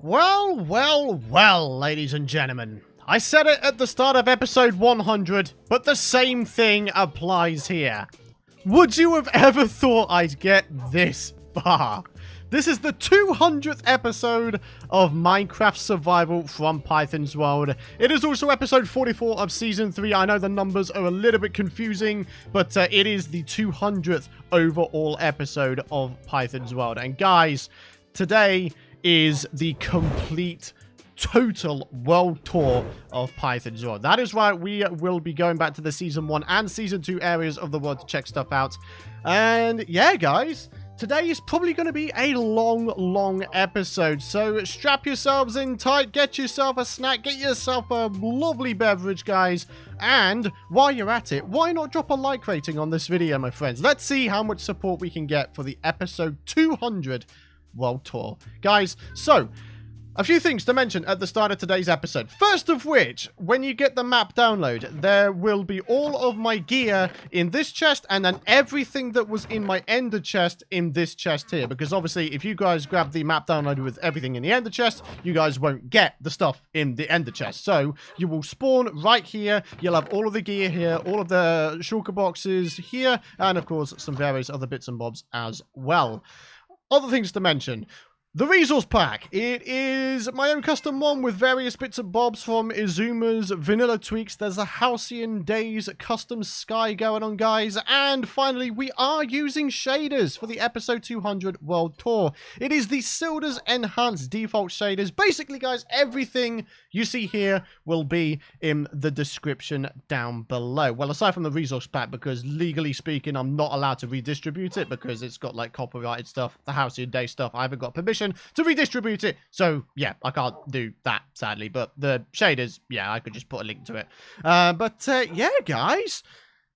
Well, ladies and gentlemen. I said it at the start of episode 100, but the same thing applies here. Would you have ever thought I'd get this far? This is the 200th episode of Minecraft Survival from Python's World. It is also episode 44 of Season 3. I know the numbers are a little bit confusing, but it is the 200th overall episode of Python's World. And guys, today is the complete total world tour of Python's World. That is right, we will be going back to the Season 1 and Season 2 areas of the world to check stuff out. And yeah, guys, today is probably going to be a long episode, so strap yourselves in tight, get yourself a snack, get yourself a lovely beverage, guys, and while you're at it, why not drop a like rating on this video, my friends? Let's see how much support we can get for the episode 200 world tour. Guys, so a few things to mention at the start of today's episode. First of which, when you get the map download, there will be all of my gear in this chest and then everything that was in my ender chest in this chest here. Because obviously, if you guys grab the map download with everything in the ender chest, you guys won't get the stuff in the ender chest. So, you will spawn right here. You'll have all of the gear here, all of the shulker boxes here, and of course, some various other bits and bobs as well. Other things to mention. The resource pack. It is my own custom one with various bits and bobs from Izuma's vanilla tweaks. There's a Halcyon Days custom sky going on, guys. And finally, we are using shaders for the episode 200 world tour. It is the Silder's enhanced default shaders. Basically, guys, everything you see here will be in the description down below. Well, aside from the resource pack, because legally speaking, I'm not allowed to redistribute it because it's got like copyrighted stuff, the Halcyon Day stuff. I haven't got permission to redistribute it, so yeah, I can't do that, sadly, but the shaders, yeah, I could just put a link to it. Yeah, guys,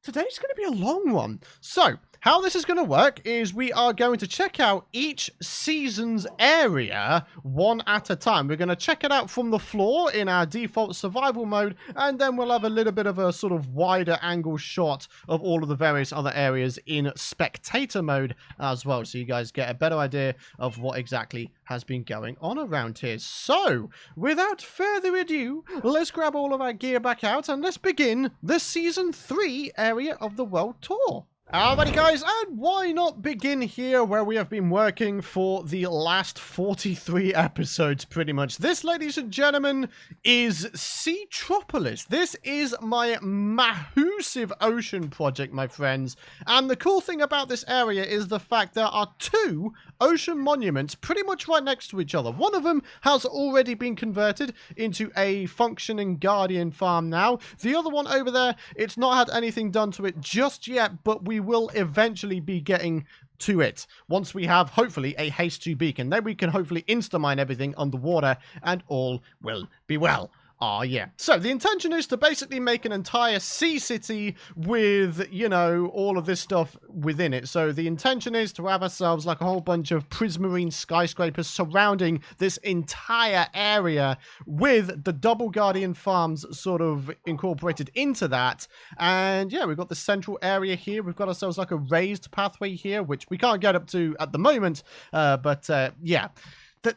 today's going to be a long one. So how this is going to work is we are going to check out each season's area one at a time. We're going to check it out from the floor in our default survival mode, and then we'll have a little bit of a sort of wider angle shot of all of the various other areas in spectator mode as well, so you guys get a better idea of what exactly has been going on around here. So, without further ado, let's grab all of our gear back out and let's begin the Season 3 area of the world tour. Alrighty, guys, and why not begin here where we have been working for the last 43 episodes, pretty much. This, ladies and gentlemen, is Seatropolis. This is my massive ocean project, my friends. And the cool thing about this area is the fact there are two ocean monuments pretty much right next to each other. One of them has already been converted into a functioning guardian farm now. The other one over there, it's not had anything done to it just yet, but we will eventually be getting to it once we have hopefully a haste 2 beacon. Then we can hopefully insta-mine everything underwater and all will be well. Oh, yeah. So, the intention is to basically make an entire sea city with, you know, all of this stuff within it. So, the intention is to have ourselves like a whole bunch of prismarine skyscrapers surrounding this entire area with the double guardian farms sort of incorporated into that. And, yeah, we've got the central area here. We've got ourselves like a raised pathway here, which we can't get up to at the moment. Yeah.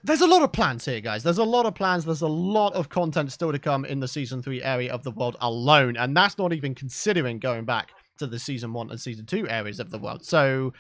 There's a lot of plans here, guys. There's a lot of plans. There's a lot of content still to come in the Season 3 area of the world alone. And that's not even considering going back to the Season 1 and Season 2 areas of the world. So,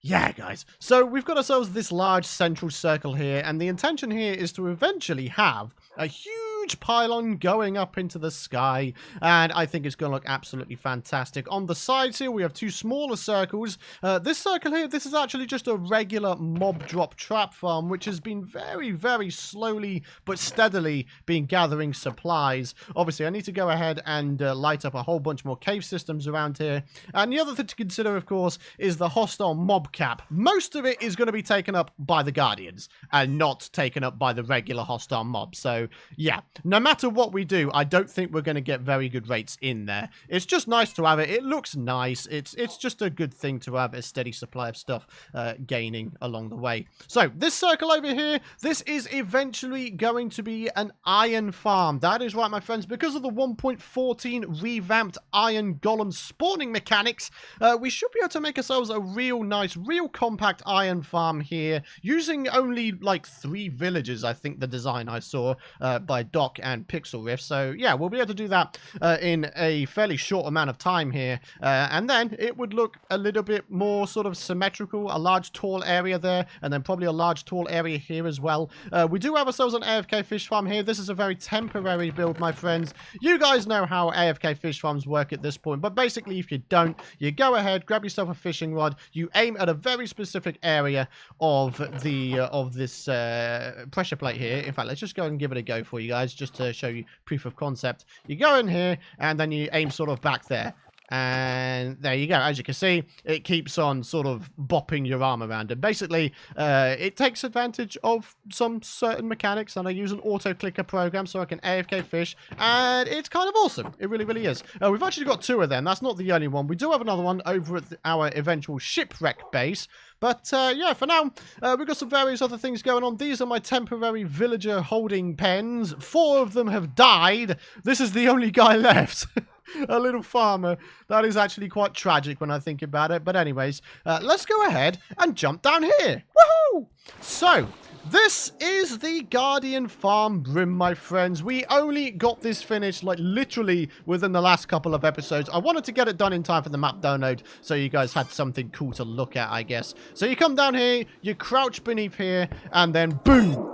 yeah, guys. So, we've got ourselves this large central circle here. And the intention here is to eventually have a huge pylon going up into the sky, and I think it's going to look absolutely fantastic. On the sides here, we have two smaller circles. This circle here, this is actually just a regular mob drop trap farm, which has been very slowly but steadily been gathering supplies. Obviously, I need to go ahead and light up a whole bunch more cave systems around here. And the other thing to consider, of course, is the hostile mob cap. Most of it is going to be taken up by the Guardians and not taken up by the regular hostile mobs. So, yeah. no matter what we do, I don't think we're going to get very good rates in there. It's just nice to have it. It looks nice. It's just a good thing to have a steady supply of stuff gaining along the way. So this circle over here, this is eventually going to be an iron farm. That is right, my friends. Because of the 1.14 revamped iron golem spawning mechanics, we should be able to make ourselves a real nice, real compact iron farm here using only like 3 villages, I think the design I saw by Doc and Pixel Rift. So yeah, we'll be able to do that in a fairly short amount of time here, and then it would look a little bit more sort of symmetrical, a large tall area there, and then probably a large tall area here as well. We do have ourselves an AFK fish farm here. This is a very temporary build, my friends. You guys know how AFK fish farms work at this point, but basically if you don't, you go ahead, grab yourself a fishing rod, you aim at a very specific area of the of this pressure plate here. In fact, let's just go and give it a go for you guys, just to show you proof of concept. You go in here, and then you aim sort of back there. And there you go. As you can see, it keeps on sort of bopping your arm around. And basically, it takes advantage of some certain mechanics. And I use an auto-clicker program so I can AFK fish. And it's kind of awesome. It really, really is. We've actually got 2 of them. That's not the only one. We do have another one over at our eventual Shipwreck Base. But, yeah, for now, we've got some various other things going on. These are my temporary villager holding pens. 4 of them have died. This is the only guy left. A little farmer. That is actually quite tragic when I think about it. But anyways, let's go ahead and jump down here. Woohoo! So, this is the Guardian Farm Brim, my friends. We only got this finished, like, literally within the last couple of episodes. I wanted to get it done in time for the map download, so you guys had something cool to look at, I guess. So you come down here, you crouch beneath here, and then boom!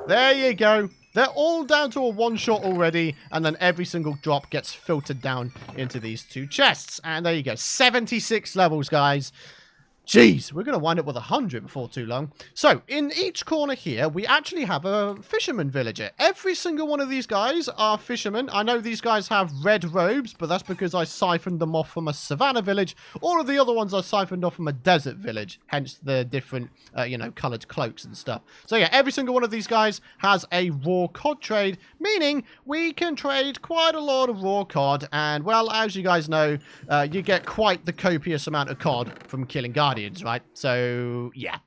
There you go. They're all down to a 1-shot already, and then every single drop gets filtered down into these 2 chests. And there you go. 76 levels, guys. Jeez, we're going to wind up with 100 before too long. So, in each corner here, we actually have a fisherman villager. Every single one of these guys are fishermen. I know these guys have red robes, but that's because I siphoned them off from a savannah village. All of the other ones I siphoned off from a desert village, hence the different, you know, coloured cloaks and stuff. So, yeah, every single one of these guys has a raw cod trade, meaning we can trade quite a lot of raw cod. And, well, as you guys know, you get quite the copious amount of cod from killing guardians. Right? So, yeah.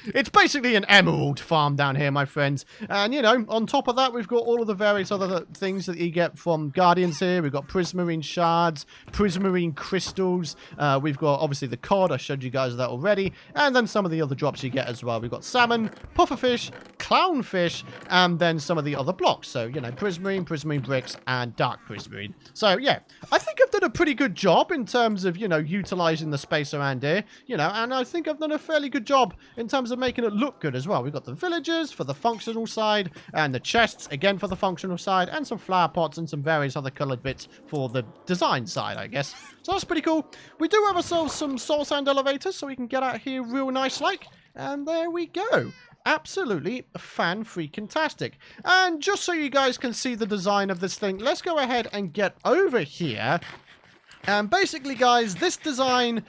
It's basically an emerald farm down here, my friends. And, you know, on top of that, we've got all of the various other things that you get from guardians here. We've got prismarine shards, prismarine crystals. We've got, obviously, the cod. I showed you guys that already. And then some of the other drops you get as well. We've got salmon, pufferfish, clownfish, and then some of the other blocks. So, you know, prismarine bricks, and dark prismarine. So, yeah. I think I've done a pretty good job in terms of, you know, utilizing the space around here. You know, and I think I've done a fairly good job in terms of making it look good as well. We've got the villagers for the functional side, and the chests, again, for the functional side, and some flower pots and some various other coloured bits for the design side, I guess. So that's pretty cool. We do have ourselves some soul sand elevators, so we can get out here real nice-like. And there we go. Absolutely fan-freaking-tastic. And just so you guys can see the design of this thing, let's go ahead and get over here. And basically, guys, this design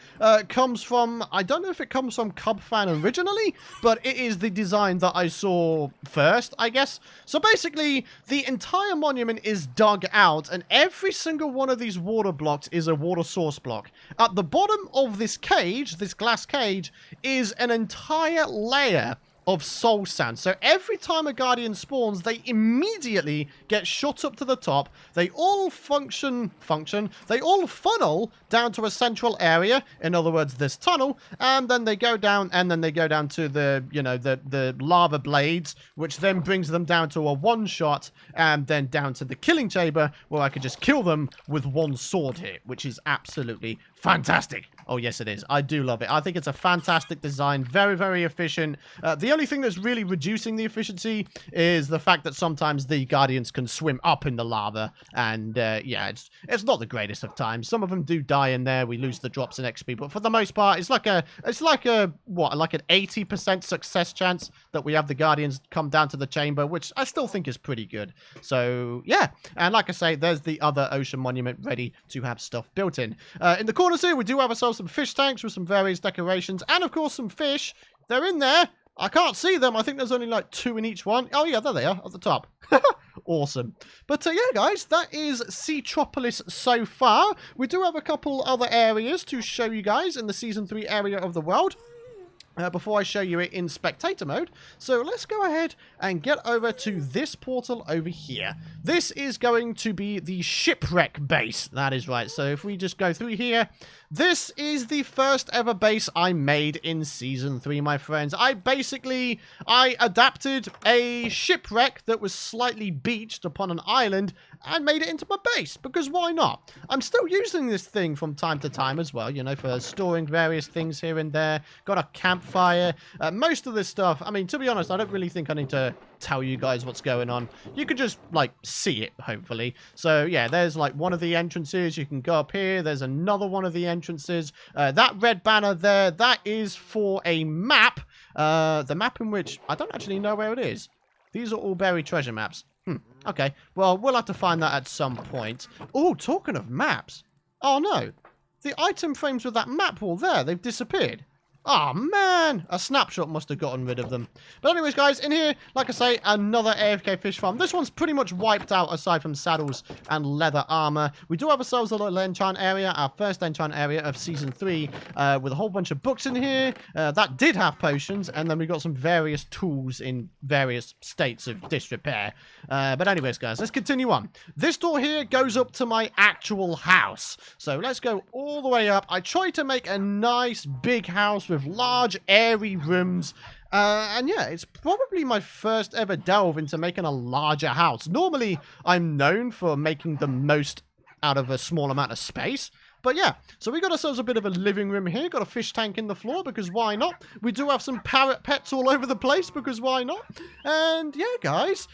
comes from, I don't know if it comes from Cub Fan originally, but it is the design that I saw first, I guess. So basically, the entire monument is dug out, and every single one of these water blocks is a water source block. At the bottom of this cage, this glass cage, is an entire layer of soul sand. So every time a guardian spawns, they immediately get shot up to the top. They all they all funnel down to a central area, in other words, this tunnel, and then they go down, to the, you know, the lava blades, which then brings them down to a 1-shot, and then down to the killing chamber, where I could just kill them with 1 sword hit, which is absolutely fantastic. Oh, yes, it is. I do love it. I think it's a fantastic design. Very, very efficient. The only thing that's really reducing the efficiency is the fact that sometimes the guardians can swim up in the lava. And, yeah, it's not the greatest of times. Some of them do die in there. We lose the drops in XP. But for the most part, it's like an 80% success chance that we have the guardians come down to the chamber, which I still think is pretty good. So, yeah. And like I say, there's the other ocean monument ready to have stuff built in. In the corners here, we do have ourselves some fish tanks with some various decorations, and of course some fish. They're in there. I can't see them. I think there's only like 2 in each one. Oh yeah, there they are at the top. Awesome. But yeah, guys, that is Seatropolis so far. We do have a couple other areas to show you guys in the Season 3 area of the world. Before I show you it in spectator mode. So let's go ahead and get over to this portal over here. This is going to be the Shipwreck Base. That is right. So if we just go through here, this is the first ever base I made in Season 3, my friends. I adapted a shipwreck that was slightly beached upon an island and made it into my base, because why not? I'm still using this thing from time to time as well, you know, for storing various things here and there. Got a campfire. Most of this stuff, I mean, to be honest, I don't really think I need to tell you guys what's going on. You could just, like, see it, hopefully. So, yeah, there's, like, one of the entrances. You can go up here. There's another one of the entrances. That red banner there, that is for a map. The map in which I don't actually know where it is. These are all buried treasure maps. Okay, well, we'll have to find that at some point. Oh, talking of maps. Oh, no. The item frames with that map wall there, they've disappeared. Oh, man. A snapshot must have gotten rid of them. But anyways, guys, in here, like I say, another AFK fish farm. This one's pretty much wiped out aside from saddles and leather armor. We do have ourselves a little enchant area, our first enchant area of Season 3, with a whole bunch of books in here. That did have potions, and then we got some various tools in various states of disrepair. But anyways, guys, let's continue on. This door here goes up to my actual house. So let's go all the way up. I tried to make a nice big house with large airy rooms, and yeah, it's probably my first ever delve into making a larger house. Normally I'm known for making the most out of a small amount of space, but yeah, so we got ourselves a bit of a living room here. Got a fish tank in the floor, because why not? We do have some parrot pets all over the place, because why not? And yeah, guys,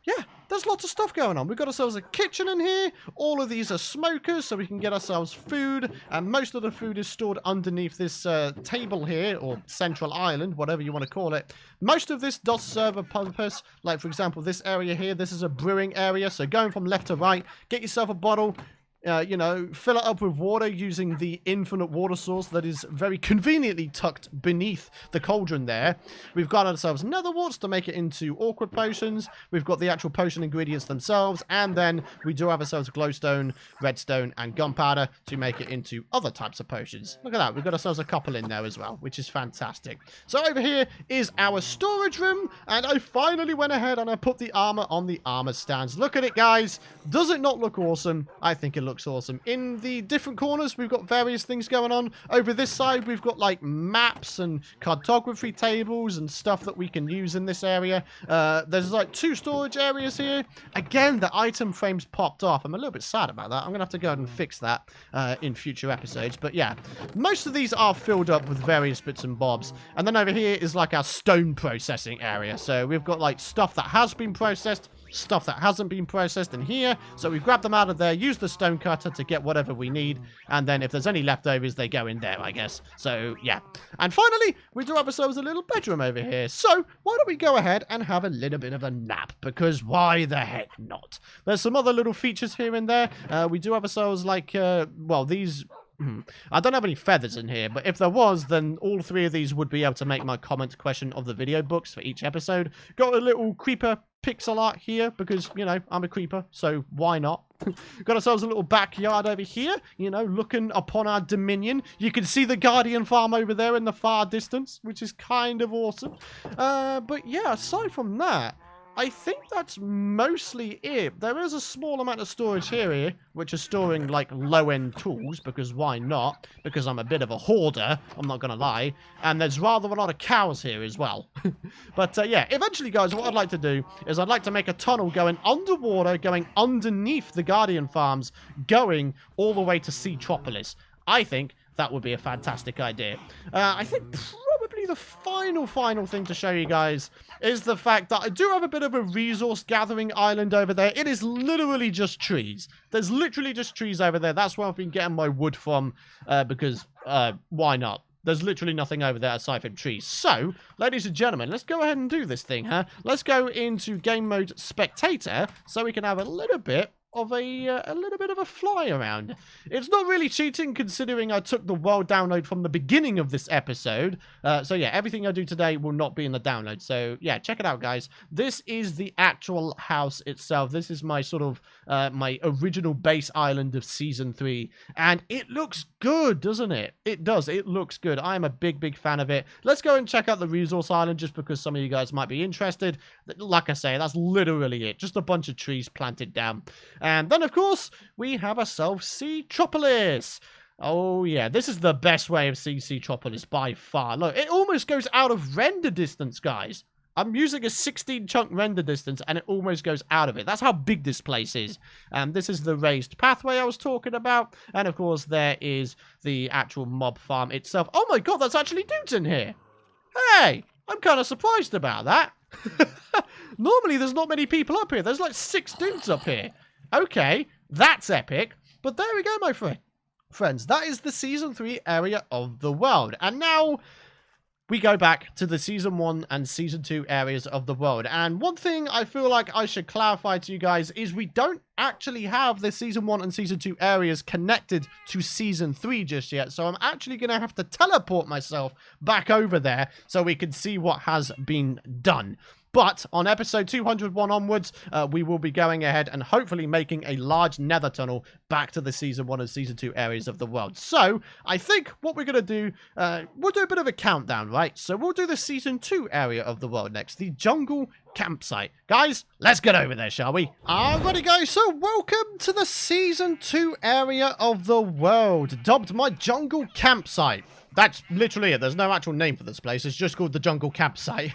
yeah, there's lots of stuff going on. We've got ourselves a kitchen in here. All of these are smokers, so we can get ourselves food. And most of the food is stored underneath this table here, or central island, whatever you want to call it. Most of this does serve a purpose. Like, for example, this area here, this is a brewing area. So going from left to right, get yourself a bottle. You know, fill it up with water using the infinite water source that is very conveniently tucked beneath the cauldron there. We've got ourselves nether warts to make it into awkward potions. We've got the actual potion ingredients themselves, and then we do have ourselves glowstone, redstone, and gunpowder to make it into other types of potions. Look at that, we've got ourselves a couple in there as well, which is fantastic. So over here is our storage room, and I finally went ahead and I put the armor on the armor stands. Look at it, guys. Does it not look awesome? I think it looks awesome. In the different corners, we've got various things going on. Over this side, we've got like maps and cartography tables and stuff that we can use in this area. There's like 2 storage areas here. Again, the item frames popped off. I'm a little bit sad about that. I'm gonna have to go ahead and fix that in future episodes. But yeah, most of these are filled up with various bits and bobs. And then over here is like our stone processing area. So we've got like stuff that has been processed, stuff that hasn't been processed in here. So we grab them out of there, use the stone cutter to get whatever we need, and then if there's any leftovers, they go in there, I guess. So yeah, and finally we do have ourselves a little bedroom over here. So why don't we go ahead and have a little bit of a nap, because why the heck not? There's some other little features here and there. We do have ourselves like well, these I don't have any feathers in here, but if there was, then all 3 of these would be able to make my comment question of the video books for each episode. Got a little creeper pixel art here, because, you know, I'm a creeper, so why not? Got ourselves a little backyard over here, you know, looking upon our dominion. You can see the Guardian farm over there in the far distance, which is kind of awesome. But yeah, aside from that, I think that's mostly it. There is a small amount of storage here, which is storing, like, low-end tools, because why not? Because I'm a bit of a hoarder, I'm not gonna lie. And there's rather a lot of cows here as well. But, yeah, eventually, guys, what I'd like to do is I'd like to make a tunnel going underwater, going underneath the Guardian farms, going all the way to Seatropolis. I think that would be a fantastic idea. I think probably the final thing to show you guys is the fact that I do have a bit of a resource gathering island over there. It is literally just trees. There's literally just trees over there. That's where I've been getting my wood from, because why not? There's literally nothing over there aside from trees. So, ladies and gentlemen, let's go ahead and do this thing, huh? Let's go into game mode spectator so we can have a little bit of a little bit of a fly around. It's not really cheating considering I took the world download from the beginning of this episode. So yeah, everything I do today will not be in the download. So yeah, check it out, guys. This is the actual house itself. This is my sort of my original base island of season 3, and it looks good, doesn't it? It does. It looks good. I'm a big fan of it. Let's go and check out the resource island just because some of you guys might be interested. Like I say, that's literally it. Just a bunch of trees planted down. And then, of course, we have ourselves Trop Elise. Oh, yeah, this is the best way of seeing Trop Elise by far. Look, it almost goes out of render distance, guys. I'm using a 16-chunk render distance, and it almost goes out of it. That's how big this place is. This is the raised pathway I was talking about. And, of course, there is the actual mob farm itself. Oh, my God, that's actually dudes in here. Hey, I'm kind of surprised about that. Normally, there's not many people up here. There's like 6 dudes up here. Okay, that's epic. But there we go, my friends. That is the Season 3 area of the world. And now we go back to the Season 1 and Season 2 areas of the world. And one thing I feel like I should clarify to you guys is we don't actually have the Season 1 and Season 2 areas connected to Season 3 just yet. So I'm actually going to have to teleport myself back over there so we can see what has been done. But on episode 201 onwards, we will be going ahead and hopefully making a large nether tunnel back to the Season 1 and Season 2 areas of the world. So I think what we're going to do, we'll do a bit of a countdown, right? So we'll do the Season 2 area of the world next, the jungle campsite. Guys, let's get over there, shall we? Alrighty, guys, so welcome to the Season 2 area of the world, dubbed my jungle campsite. That's literally it. There's no actual name for this place. It's just called the Jungle Campsite.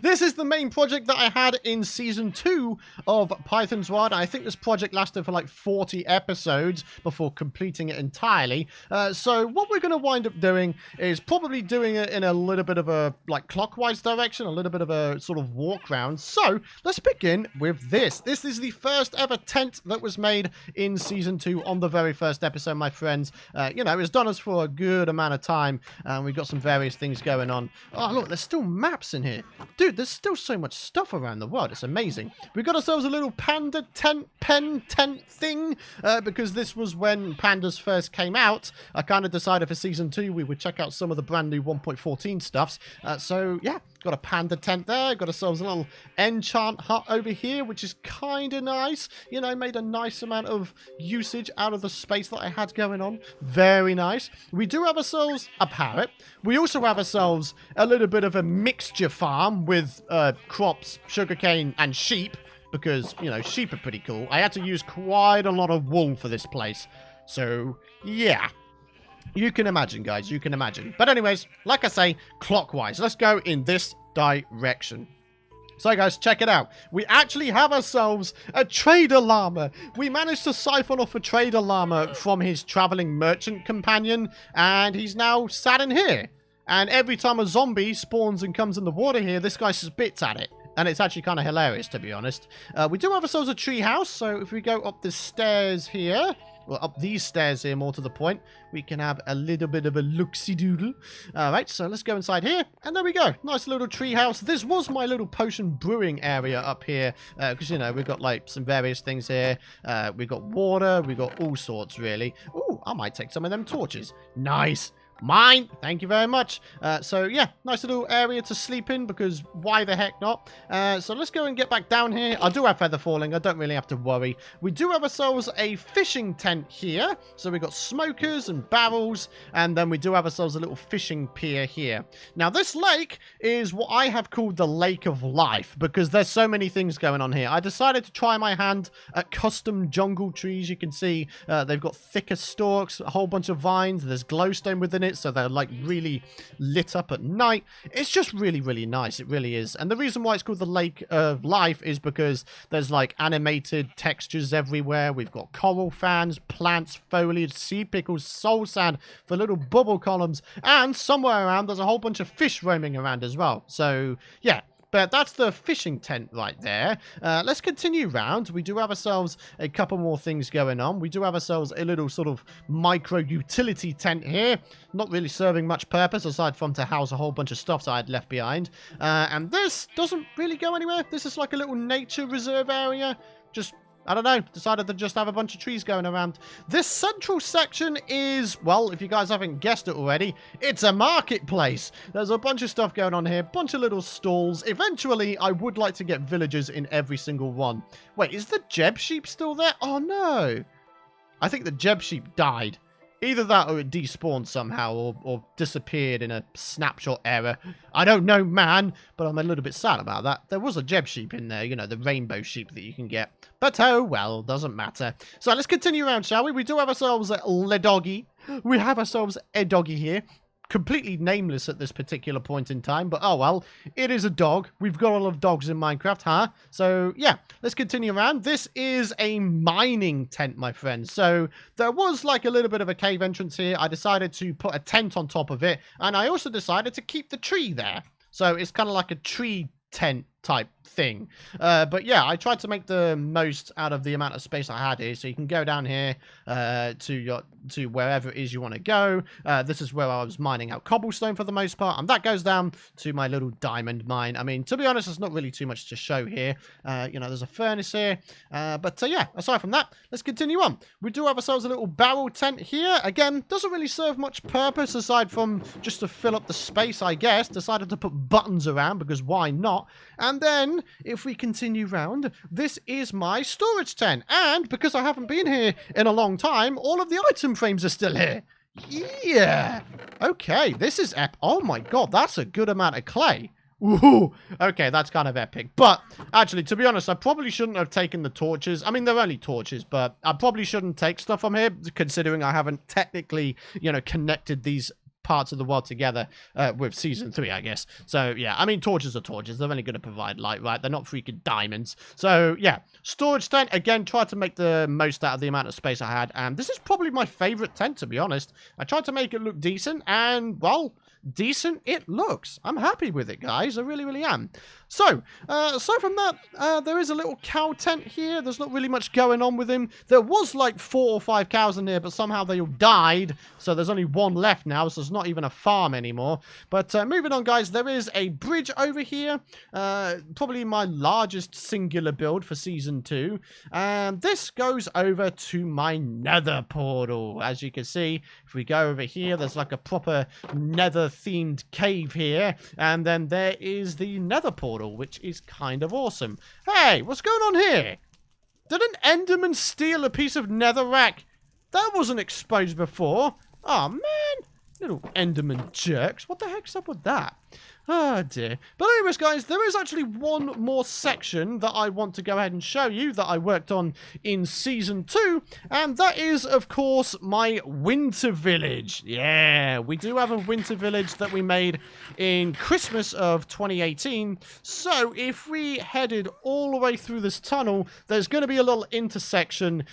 This is the main project that I had in Season 2 of Python's World. I think this project lasted for like 40 episodes before completing it entirely. So what we're going to wind up doing is probably doing it in a little bit of a like clockwise direction, a little bit of a sort of walk round. So let's begin with this. This is the first ever tent that was made in Season 2 on the very first episode, my friends. You know, it's done us for a good amount of time. We've got some various things going on. Oh, look, there's still maps in here. Dude, there's still so much stuff around the world. It's amazing. We got ourselves a little panda tent thing because this was when pandas first came out. I kind of decided for Season 2 we would check out some of the brand new 1.14 stuffs. So, yeah. Got a panda tent there. Got ourselves a little enchant hut over here, which is kind of nice. You know, made a nice amount of usage out of the space that I had going on. Very nice. We do have ourselves a parrot. We also have ourselves a little bit of a mixture farm with crops, sugarcane, and sheep. Because, you know, sheep are pretty cool. I had to use quite a lot of wool for this place. So, yeah. You can imagine, guys. You can imagine. But anyways, like I say, clockwise. Let's go in this direction. So, guys, check it out. We actually have ourselves a trader llama. We managed to siphon off a trader llama from his traveling merchant companion, and he's now sat in here. And every time a zombie spawns and comes in the water here, this guy spits at it. And it's actually kind of hilarious, to be honest. We do have ourselves a tree house, so if we go up the stairs here... Well, up these stairs here, more to the point, we can have a little bit of a look-see-doodle. Alright, so let's go inside here, and there we go. Nice little tree house. This was my little potion brewing area up here, because, you know, we've got, like, some various things here. We've got water, we've got all sorts, really. Ooh, I might take some of them torches. Nice. Mine! Thank you very much. So, yeah, nice little area to sleep in, because why the heck not? So, let's go and get back down here. I do have feather falling. I don't really have to worry. We do have ourselves a fishing tent here. So, we've got smokers and barrels, and then we do have ourselves a little fishing pier here. Now, this lake is what I have called the Lake of Life, because there's so many things going on here. I decided to try my hand at custom jungle trees. You can see they've got thicker stalks, a whole bunch of vines. There's glowstone within it, so they're like really lit up at night. It's just really nice. It really is. And the reason why it's called the Lake of Life is because there's like animated textures everywhere. We've got coral fans, plants, foliage, sea pickles, soul sand for little bubble columns, and somewhere around there's a whole bunch of fish roaming around as well. So yeah, but that's the fishing tent right there. Let's continue round. We do have ourselves a couple more things going on. We do have ourselves a little sort of micro utility tent here. Not really serving much purpose aside from to house a whole bunch of stuff that I had left behind. And this doesn't really go anywhere. This is like a little nature reserve area. Just I don't know, decided to just have a bunch of trees going around. This central section is, well, if you guys haven't guessed it already, it's a marketplace. There's a bunch of stuff going on here, bunch of little stalls. Eventually, I would like to get villagers in every single one. Wait, is the Jeb sheep still there? Oh, no. I think the Jeb sheep died. Either that or it despawned somehow or disappeared in a snapshot error. I don't know, man, but I'm a little bit sad about that. There was a Jeb sheep in there, you know, the rainbow sheep that you can get. But oh well, doesn't matter. So let's continue around, shall we? We do have ourselves a doggy. We have ourselves a doggy here. Completely nameless at this particular point in time, but oh well, it is a dog. We've got all of dogs in Minecraft, huh? So yeah, let's continue around. This is a mining tent, my friends. So there was like a little bit of a cave entrance here. I decided to put a tent on top of it, and I also decided to keep the tree there. So it's kind of like a tree tent type thing. But yeah, I tried to make the most out of the amount of space I had here. So you can go down here to wherever it is you want to go. This is where I was mining out cobblestone for the most part, and that goes down to my little diamond mine. I mean, to be honest, there's not really too much to show here. You know, there's a furnace here, but yeah, aside from that, let's continue on. We do have ourselves a little barrel tent here. Again, doesn't really serve much purpose aside from just to fill up the space, I guess. Decided to put buttons around because why not? And then, if we continue round, this is my storage tent. And because I haven't been here in a long time, all of the item frames are still here. Yeah. Okay, this is epic. Oh my god, that's a good amount of clay. Ooh, okay, that's kind of epic. But, actually, to be honest, I probably shouldn't have taken the torches. I mean, they're only torches, but I probably shouldn't take stuff from here, considering I haven't technically, you know, connected these parts of the world together with season 3, I guess. So yeah, I mean, torches are torches. They're only going to provide light, right? They're not freaking diamonds. So yeah, storage tent. Again, tried to make the most out of the amount of space I had, and this is probably my favorite tent, to be honest. I tried to make it look decent, and well, decent it looks. I'm happy with it, guys. I really, really am. So, aside from that, there is a little cow tent here. There's not really much going on with him. There was like 4 or 5 cows in here, but somehow they all died. So there's only one left now, so it's not even a farm anymore. But moving on, guys, there is a bridge over here. Probably my largest singular build for Season 2. And this goes over to my nether portal. As you can see, if we go over here, there's like a proper nether-themed cave here. And then there is the nether portal, which is kind of awesome. Hey, what's going on here? Did an enderman steal a piece of netherrack? That wasn't exposed before. Oh, man. Little enderman jerks. What the heck's up with that? Oh, dear. But anyways, guys, there is actually one more section that I want to go ahead and show you that I worked on in Season 2, and that is, of course, my winter village. Yeah, we do have a winter village that we made in Christmas of 2018. So if we headed all the way through this tunnel, there's going to be a little intersection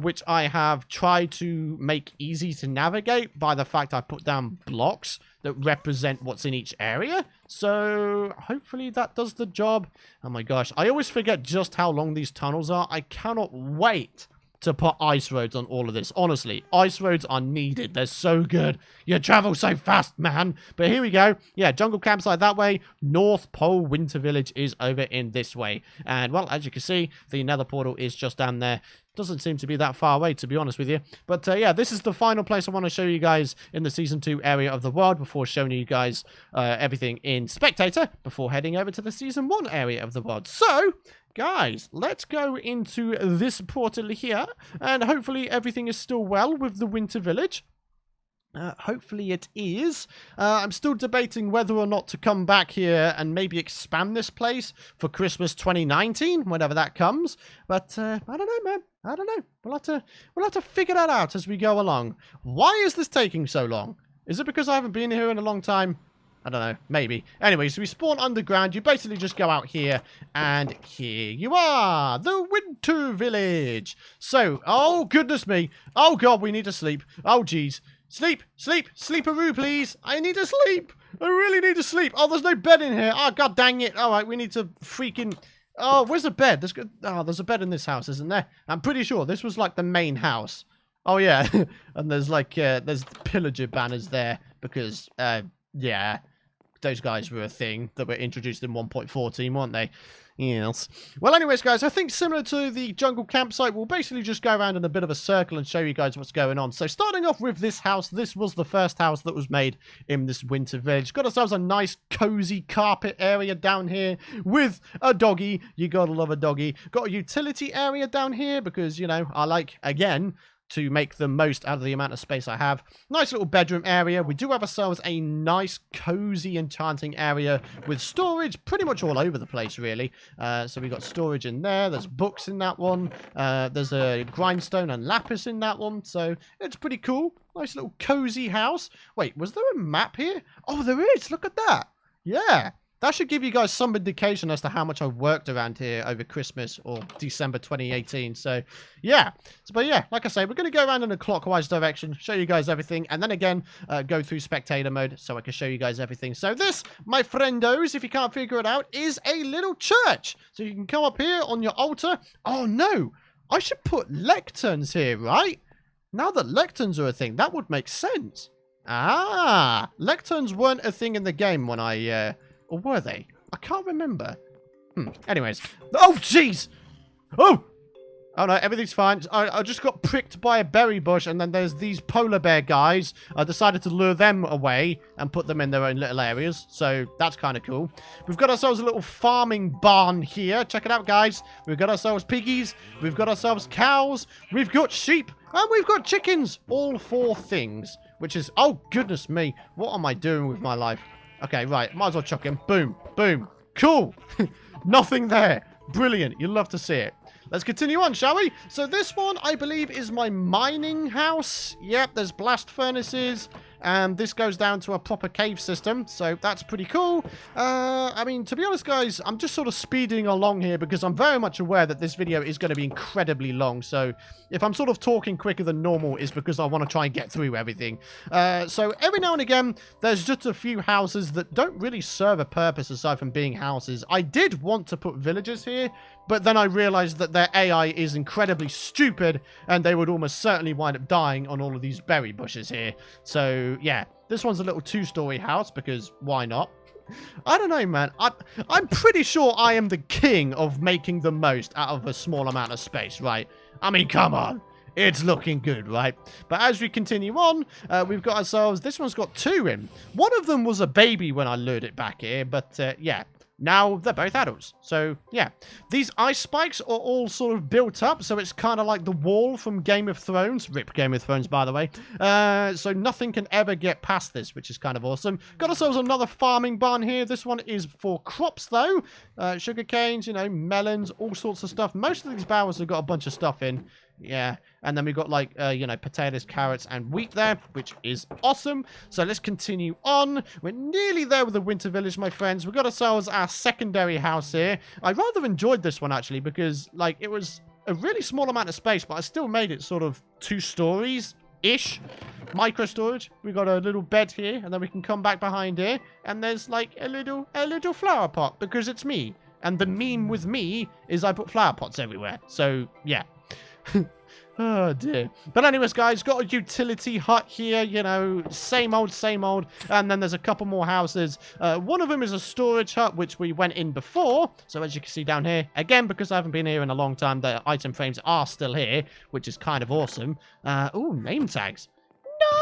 which I have tried to make easy to navigate by the fact I put down blocks that represent what's in each area. So hopefully that does the job. Oh my gosh, I always forget just how long these tunnels are. I cannot wait to put ice roads on all of this. Honestly, ice roads are needed. They're so good. You travel so fast, man. But here we go. Yeah, jungle campsite that way. North Pole Winter Village is over in this way. And, well, as you can see, the nether portal is just down there. Doesn't seem to be that far away, to be honest with you. But, yeah, this is the final place I want to show you guys in the Season 2 area of the world before showing you guys everything in Spectator before heading over to the Season 1 area of the world. So, guys, let's go into this portal here, and hopefully everything is still well with the Winter Village. Hopefully it is. I'm still debating whether or not to come back here and maybe expand this place for Christmas 2019, whenever that comes. But I don't know, man. I don't know. We'll have to figure that out as we go along. Why is this taking so long? Is it because I haven't been here in a long time? I don't know, maybe. Anyway, so we spawn underground. You basically just go out here, and here you are, the Winter Village. So, oh, goodness me. Oh, God, we need to sleep. Oh, jeez. Sleep, sleep, sleeperoo, please. I need to sleep. I really need to sleep. Oh, there's no bed in here. Oh, God dang it. All right, we need to freaking... Oh, where's the bed? There's a bed in this house, isn't there? I'm pretty sure this was, like, the main house. Oh, yeah. And there's, like, there's pillager banners there because, yeah... Those guys were a thing that were introduced in 1.14, weren't they? Yes. Well, anyways, guys, I think similar to the jungle campsite, we'll basically just go around in a bit of a circle and show you guys what's going on. So starting off with this house, this was the first house that was made in this winter village. Got ourselves a nice cozy carpet area down here with a doggy. You gotta love a doggy. Got a utility area down here because, you know, I like, again, to make the most out of the amount of space I have. Nice little bedroom area. We do have ourselves a nice, cozy, enchanting area with storage pretty much all over the place, really. So we got storage in there. There's books in that one. There's a grindstone and lapis in that one. So it's pretty cool. Nice little cozy house. Wait, was there a map here? Oh, there is. Look at that. Yeah. That should give you guys some indication as to how much I worked around here over Christmas or December 2018. So, yeah. But, yeah, like I say, we're going to go around in a clockwise direction, show you guys everything, and then again, go through spectator mode so I can show you guys everything. So this, my friendos, if you can't figure it out, is a little church. So you can come up here on your altar. Oh, no. I should put lecterns here, right? Now that lecterns are a thing, that would make sense. Ah, lecterns weren't a thing in the game when I... Or were they? I can't remember. Anyways. Oh, jeez! Oh! Oh, no, everything's fine. I just got pricked by a berry bush, and then there's these polar bear guys. I decided to lure them away and put them in their own little areas. So, that's kind of cool. We've got ourselves a little farming barn here. Check it out, guys. We've got ourselves piggies. We've got ourselves cows. We've got sheep. And we've got chickens. All 4 things. Which is... Oh, goodness me. What am I doing with my life? Okay, right. Might as well chuck him. Boom. Boom. Cool. Nothing there. Brilliant. You'll love to see it. Let's continue on, shall we? So this one, I believe, is my mining house. Yep, there's blast furnaces. And this goes down to a proper cave system. So that's pretty cool. I mean, to be honest, guys, I'm just sort of speeding along here because I'm very much aware that this video is going to be incredibly long. So if I'm sort of talking quicker than normal, it's because I want to try and get through everything. So every now and again, there's just a few houses that don't really serve a purpose aside from being houses. I did want to put villagers here, but then I realized that their AI is incredibly stupid and they would almost certainly wind up dying on all of these berry bushes here. So, yeah, this one's a little 2-story house because why not? I don't know, man. I'm pretty sure I am the king of making the most out of a small amount of space, right? I mean, come on. It's looking good, right? But as we continue on, we've got ourselves... This one's got 2 in. One of them was a baby when I lured it back here, but, yeah. Now they're both adults. So, yeah. These ice spikes are all sort of built up, so it's kind of like the wall from Game of Thrones. RIP Game of Thrones, by the way. So nothing can ever get past this, which is kind of awesome. Got ourselves another farming barn here. This one is for crops, though. Sugar canes, you know, melons, all sorts of stuff. Most of these barrels have got a bunch of stuff in. Yeah, and then we've got, like, you know, potatoes, carrots, and wheat there, which is awesome. So let's continue on. We're nearly there with the winter village, my friends. We've got ourselves our secondary house here. I rather enjoyed this one, actually, because, like, it was a really small amount of space, but I still made it sort of 2 stories-ish. Micro storage. We've got a little bed here, and then we can come back behind here, and there's, like, a little flower pot, because it's me. And the meme with me is I put flower pots everywhere. So, yeah. Oh dear. But anyways, guys, got a utility hut here, you know, same old, and then there's a couple more houses. One of them is a storage hut, which we went in before, so as you can see down here, again, because I haven't been here in a long time, the item frames are still here, which is kind of awesome. Oh, name tags.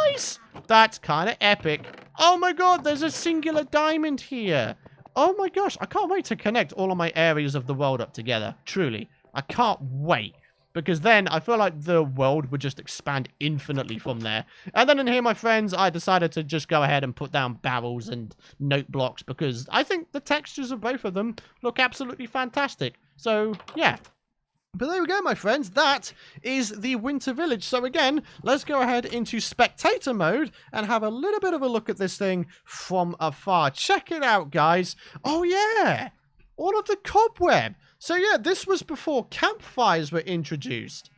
Nice! That's kind of epic. Oh my god, there's a singular diamond here. Oh my gosh, I can't wait to connect all of my areas of the world up together, truly. I can't wait. Because then I feel like the world would just expand infinitely from there. And then in here, my friends, I decided to just go ahead and put down barrels and note blocks. Because I think the textures of both of them look absolutely fantastic. So, yeah. But there we go, my friends. That is the winter village. So again, let's go ahead into spectator mode and have a little bit of a look at this thing from afar. Check it out, guys. Oh, yeah. All of the cobweb. So yeah, this was before campfires were introduced.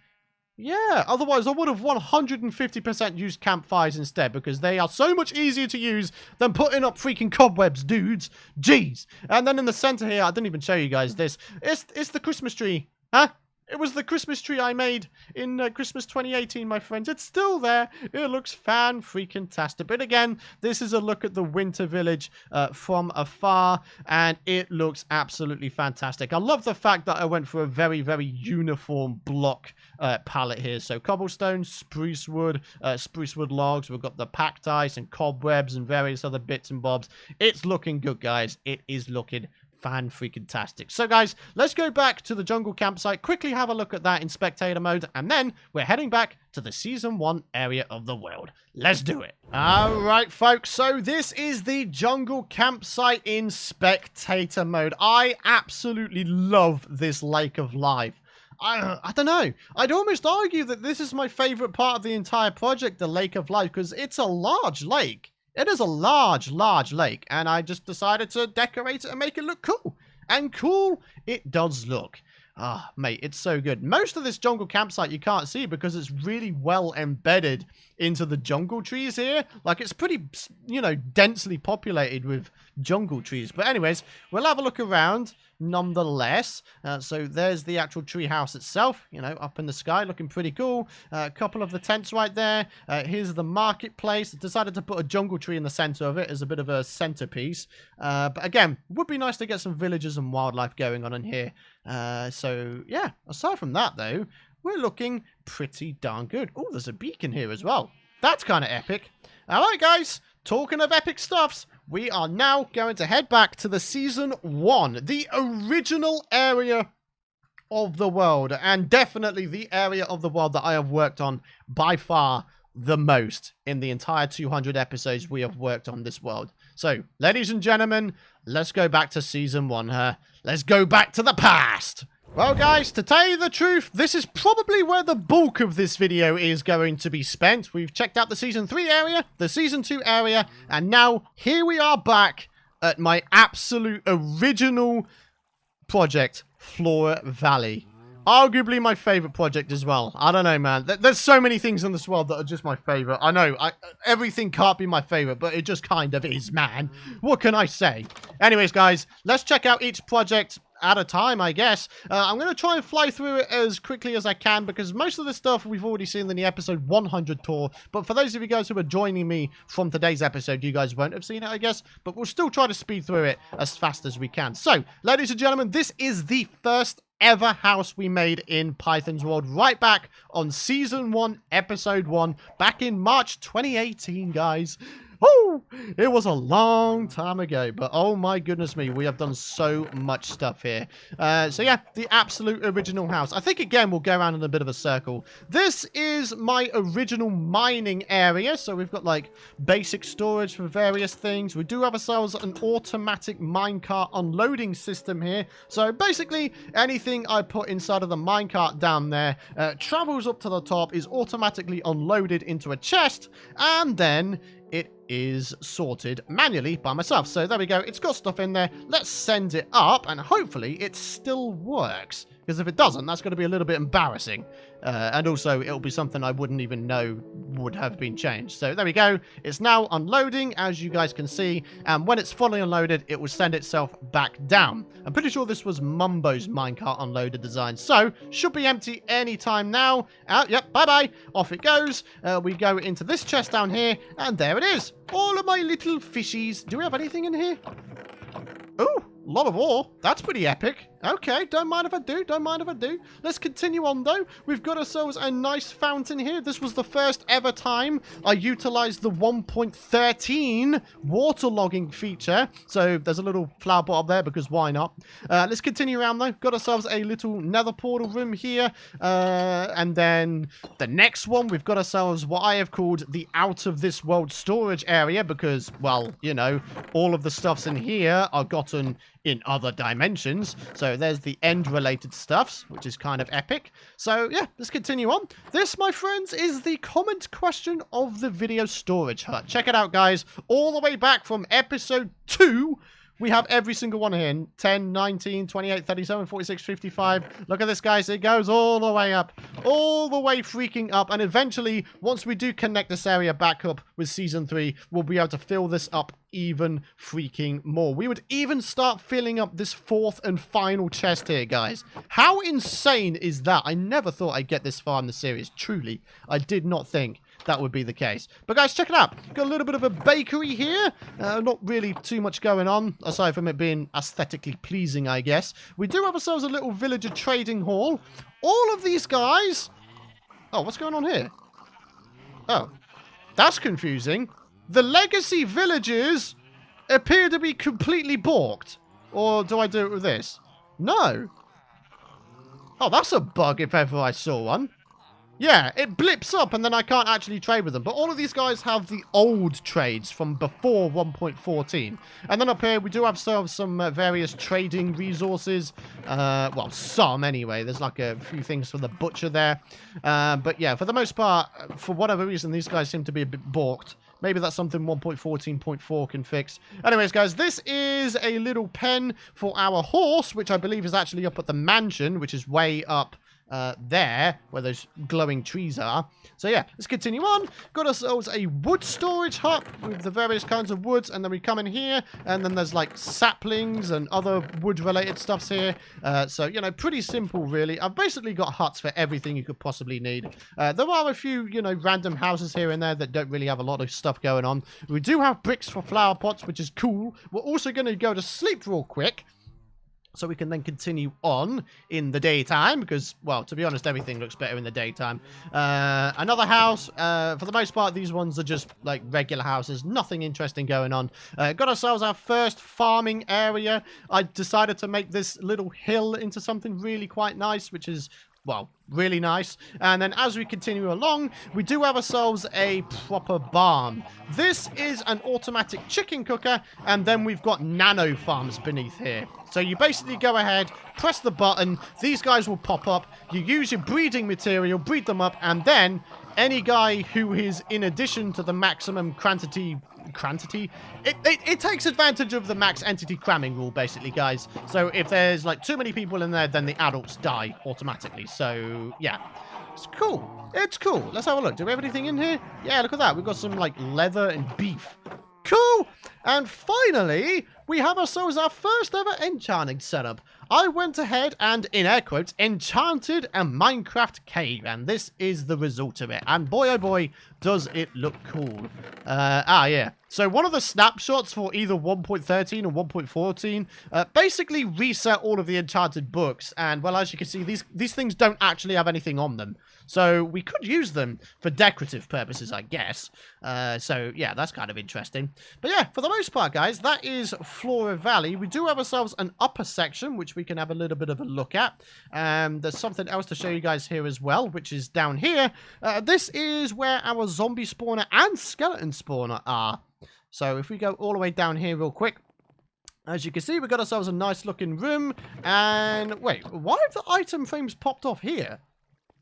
Yeah, otherwise I would have 150% used campfires instead because they are so much easier to use than putting up freaking cobwebs, dudes. Jeez. And then in the center here, I didn't even show you guys this. It's the Christmas tree. Huh? It was the Christmas tree I made in Christmas 2018, my friends. It's still there. It looks fan-freaking-tastic. But again, this is a look at the winter village from afar, and it looks absolutely fantastic. I love the fact that I went for a very, very uniform block palette here. So cobblestone, spruce wood logs. We've got the packed ice and cobwebs and various other bits and bobs. It's looking good, guys. It is looking fan-freaking-tastic. So, guys, let's go back to the jungle campsite, quickly have a look at that in spectator mode, and then we're heading back to the Season 1 area of the world. Let's do it. Alright, folks, so this is the jungle campsite in spectator mode. I absolutely love this lake of life. I don't know. I'd almost argue that this is my favorite part of the entire project, the Lake of Life, because it's a large lake. It is a large, large lake, and I just decided to decorate it and make it look cool. And cool it does look. Ah, mate, it's so good. Most of this jungle campsite you can't see because it's really well embedded into the jungle trees here. Like, it's pretty, you know, densely populated with jungle trees. But anyways, we'll have a look around nonetheless. So there's the actual tree house itself, you know, up in the sky, looking pretty cool. A couple of the tents right there. Here's the marketplace. Decided to put a jungle tree in the center of it as a bit of a centerpiece. But again, would be nice to get some villagers and wildlife going on in here. So yeah, aside from that though, we're looking pretty darn good. Oh, there's a beacon here as well. That's kind of epic. Alright guys, talking of epic stuffs, we are now going to head back to the Season 1, the original area of the world, and definitely the area of the world that I have worked on by far the most in the entire 200 episodes we have worked on this world. So, ladies and gentlemen, let's go back to Season 1, huh? Let's go back to the past! Well, guys, to tell you the truth, this is probably where the bulk of this video is going to be spent. We've checked out the Season 3 area, the Season 2 area, and now here we are back at my absolute original project, Flora Valley. Arguably my favorite project as well. I don't know, man. There's so many things in this world that are just my favorite. I know, everything can't be my favorite, but it just kind of is, man. What can I say? Anyways, guys, let's check out each project at a time, I guess. I'm going to try and fly through it as quickly as I can because most of the stuff we've already seen in the episode 100 tour. But for those of you guys who are joining me from today's episode, you guys won't have seen it, I guess. But we'll still try to speed through it as fast as we can. So, ladies and gentlemen, this is the first ever house we made in Python's World, right back on Season 1, Episode 1, back in March 2018, guys. Woo! It was a long time ago, but oh my goodness me, we have done so much stuff here. So yeah, the absolute original house. I think again we'll go around in a bit of a circle. This is my original mining area, so we've got like basic storage for various things. We do have ourselves an automatic minecart unloading system here. So basically anything I put inside of the minecart down there travels up to the top, is automatically unloaded into a chest, and then it is sorted manually by myself. So there we go. It's got stuff in there. Let's send it up, and hopefully it still works. Because if it doesn't, that's going to be a little bit embarrassing. And also, it'll be something I wouldn't even know would have been changed. So there we go. It's now unloading, as you guys can see. And when it's fully unloaded, it will send itself back down. I'm pretty sure this was Mumbo's minecart unloaded design. So, should be empty anytime now. Yep, bye-bye. Off it goes. We go into this chest down here, and there it is. All of my little fishies. Do we have anything in here? Ooh, a lot of ore. That's pretty epic. Okay, don't mind if I do, don't mind if I do. Let's continue on, though. We've got ourselves a nice fountain here. This was the first ever time I utilized the 1.13 waterlogging feature. So there's a little flower pot up there because why not? Let's continue around, though. Got ourselves a little nether portal room here. And then the next one, we've got ourselves what I have called the out-of-this-world storage area because, well, you know, all of the stuffs in here are gotten in other dimensions. So there's the end-related stuffs, which is kind of epic. So yeah, let's continue on. This, my friends, is the comment question of the video storage hut. Check it out, guys. All the way back from episode 2, We have every single one here. 10, 19, 28, 37, 46, 55. Look at this, guys. It goes all the way up. All the way freaking up. And eventually, once we do connect this area back up with Season 3, we'll be able to fill this up even freaking more. We would even start filling up this fourth and final chest here, guys. How insane is that? I never thought I'd get this far in the series. Truly, I did not think that would be the case. But guys, check it out. Got a little bit of a bakery here. Not really too much going on, aside from it being aesthetically pleasing, I guess. We do have ourselves a little villager trading hall. All of these guys... Oh, what's going on here? Oh, that's confusing. The legacy villagers appear to be completely balked. Or do I do it with this? No. Oh, that's a bug if ever I saw one. Yeah, it blips up and then I can't actually trade with them. But all of these guys have the old trades from before 1.14. And then up here, we do have some various trading resources. Well, some anyway. There's like a few things for the butcher there. But yeah, for the most part, for whatever reason, these guys seem to be a bit balked. Maybe that's something 1.14.4 can fix. Anyways, guys, this is a little pen for our horse, which I believe is actually up at the mansion, which is way up there, where those glowing trees are. So yeah, let's continue on. Got ourselves a wood storage hut with the various kinds of woods, and then we come in here, and then there's like saplings and other wood-related stuffs here. So, you know, pretty simple, really. I've basically got huts for everything you could possibly need. There are a few, you know, random houses here and there that don't really have a lot of stuff going on. We do have bricks for flower pots, which is cool. We're also going to go to sleep real quick, so we can then continue on in the daytime, because, well, to be honest, everything looks better in the daytime. Another house. For the most part, these ones are just, like, regular houses. Nothing interesting going on. Got ourselves our first farming area. I decided to make this little hill into something really quite nice, which is... well, really nice. And then as we continue along, we do have ourselves a proper barn. This is an automatic chicken cooker, and then we've got nano farms beneath here. So you basically go ahead, press the button, these guys will pop up, you use your breeding material, breed them up, and then any guy who is in addition to the maximum quantity, it takes advantage of the max entity cramming rule, basically, guys. So if there's like too many people in there, then the adults die automatically. So yeah, it's cool. It's cool. Let's have a look. Do we have anything in here? Yeah, look at that. We've got some like leather and beef. Cool. And finally, we have ourselves our first ever enchanting setup. I went ahead and, in air quotes, enchanted a Minecraft cave, and this is the result of it. And boy, oh boy, does it look cool. Yeah. So one of the snapshots for either 1.13 or 1.14 basically reset all of the enchanted books. And, well, as you can see, these things don't actually have anything on them. So we could use them for decorative purposes, I guess. So, yeah, that's kind of interesting. But, yeah, for the most part, guys, that is Flora Valley. We do have ourselves an upper section, which we can have a little bit of a look at. There's something else to show you guys here as well, which is down here. This is where our zombie spawner and skeleton spawner are. So if we go all the way down here real quick, as you can see, we've got ourselves a nice looking room. And wait, why have the item frames popped off here?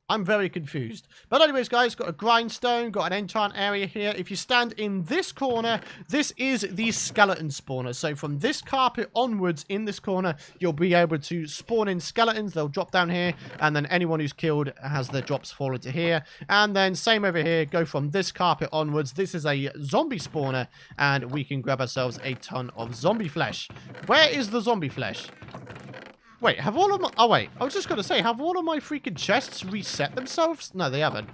I'm very confused. But anyways, guys, got a grindstone, got an enchant area here. If you stand in this corner, this is the skeleton spawner. So from this carpet onwards in this corner, you'll be able to spawn in skeletons. They'll drop down here, and then anyone who's killed has their drops fall into here. And then same over here, go from this carpet onwards. This is a zombie spawner, and we can grab ourselves a ton of zombie flesh. Where is the zombie flesh? Wait, have all of my... oh, wait. I was just going to say, have all of my freaking chests reset themselves? No, they haven't.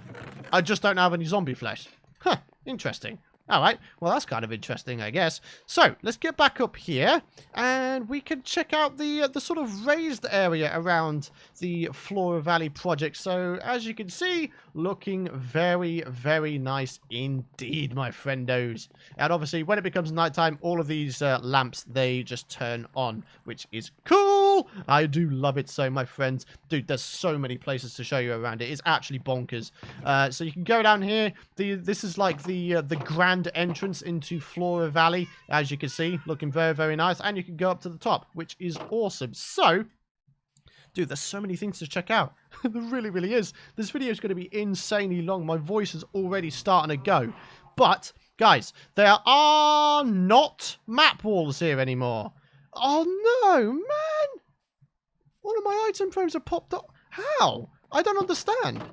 I just don't have any zombie flesh. Huh, interesting. All right, well, that's kind of interesting, I guess. So, let's get back up here, and we can check out the sort of raised area around the Flora Valley project. So, as you can see, looking very, very nice indeed, my friendos. And obviously, when it becomes nighttime, all of these lamps, they just turn on, which is cool. I do love it so, my friends. Dude, there's so many places to show you around it. It's actually bonkers. So, you can go down here. This is like the grand entrance into Flora Valley, as you can see, looking very, very nice. And you can go up to the top, which is awesome. So, dude, there's so many things to check out. There really, really is. This video is going to be insanely long. My voice is already starting to go. But, guys, there are not map walls here anymore. Oh no, man! One of my item frames have popped up. How? I don't understand.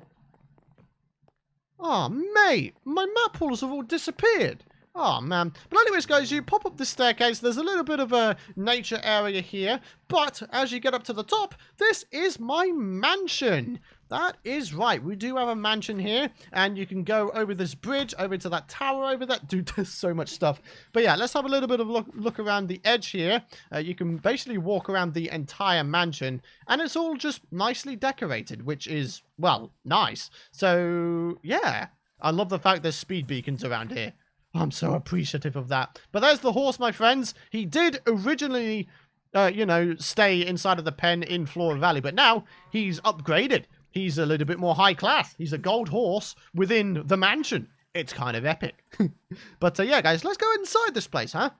Oh, mate, my map pools have all disappeared. Oh, man. But anyways, guys, you pop up the staircase. There's a little bit of a nature area here. But as you get up to the top, this is my mansion. That is right. We do have a mansion here. And you can go over this bridge, over to that tower over there. Dude, there's so much stuff. But yeah, let's have a little bit of a look around the edge here. You can basically walk around the entire mansion. And it's all just nicely decorated, which is, well, nice. So, yeah. I love the fact there's speed beacons around here. I'm so appreciative of that. But there's the horse, my friends. He did originally, stay inside of the pen in Flora Valley. But now he's upgraded. He's a little bit more high class. He's a gold horse within the mansion. It's kind of epic. But yeah, guys, let's go inside this place, huh?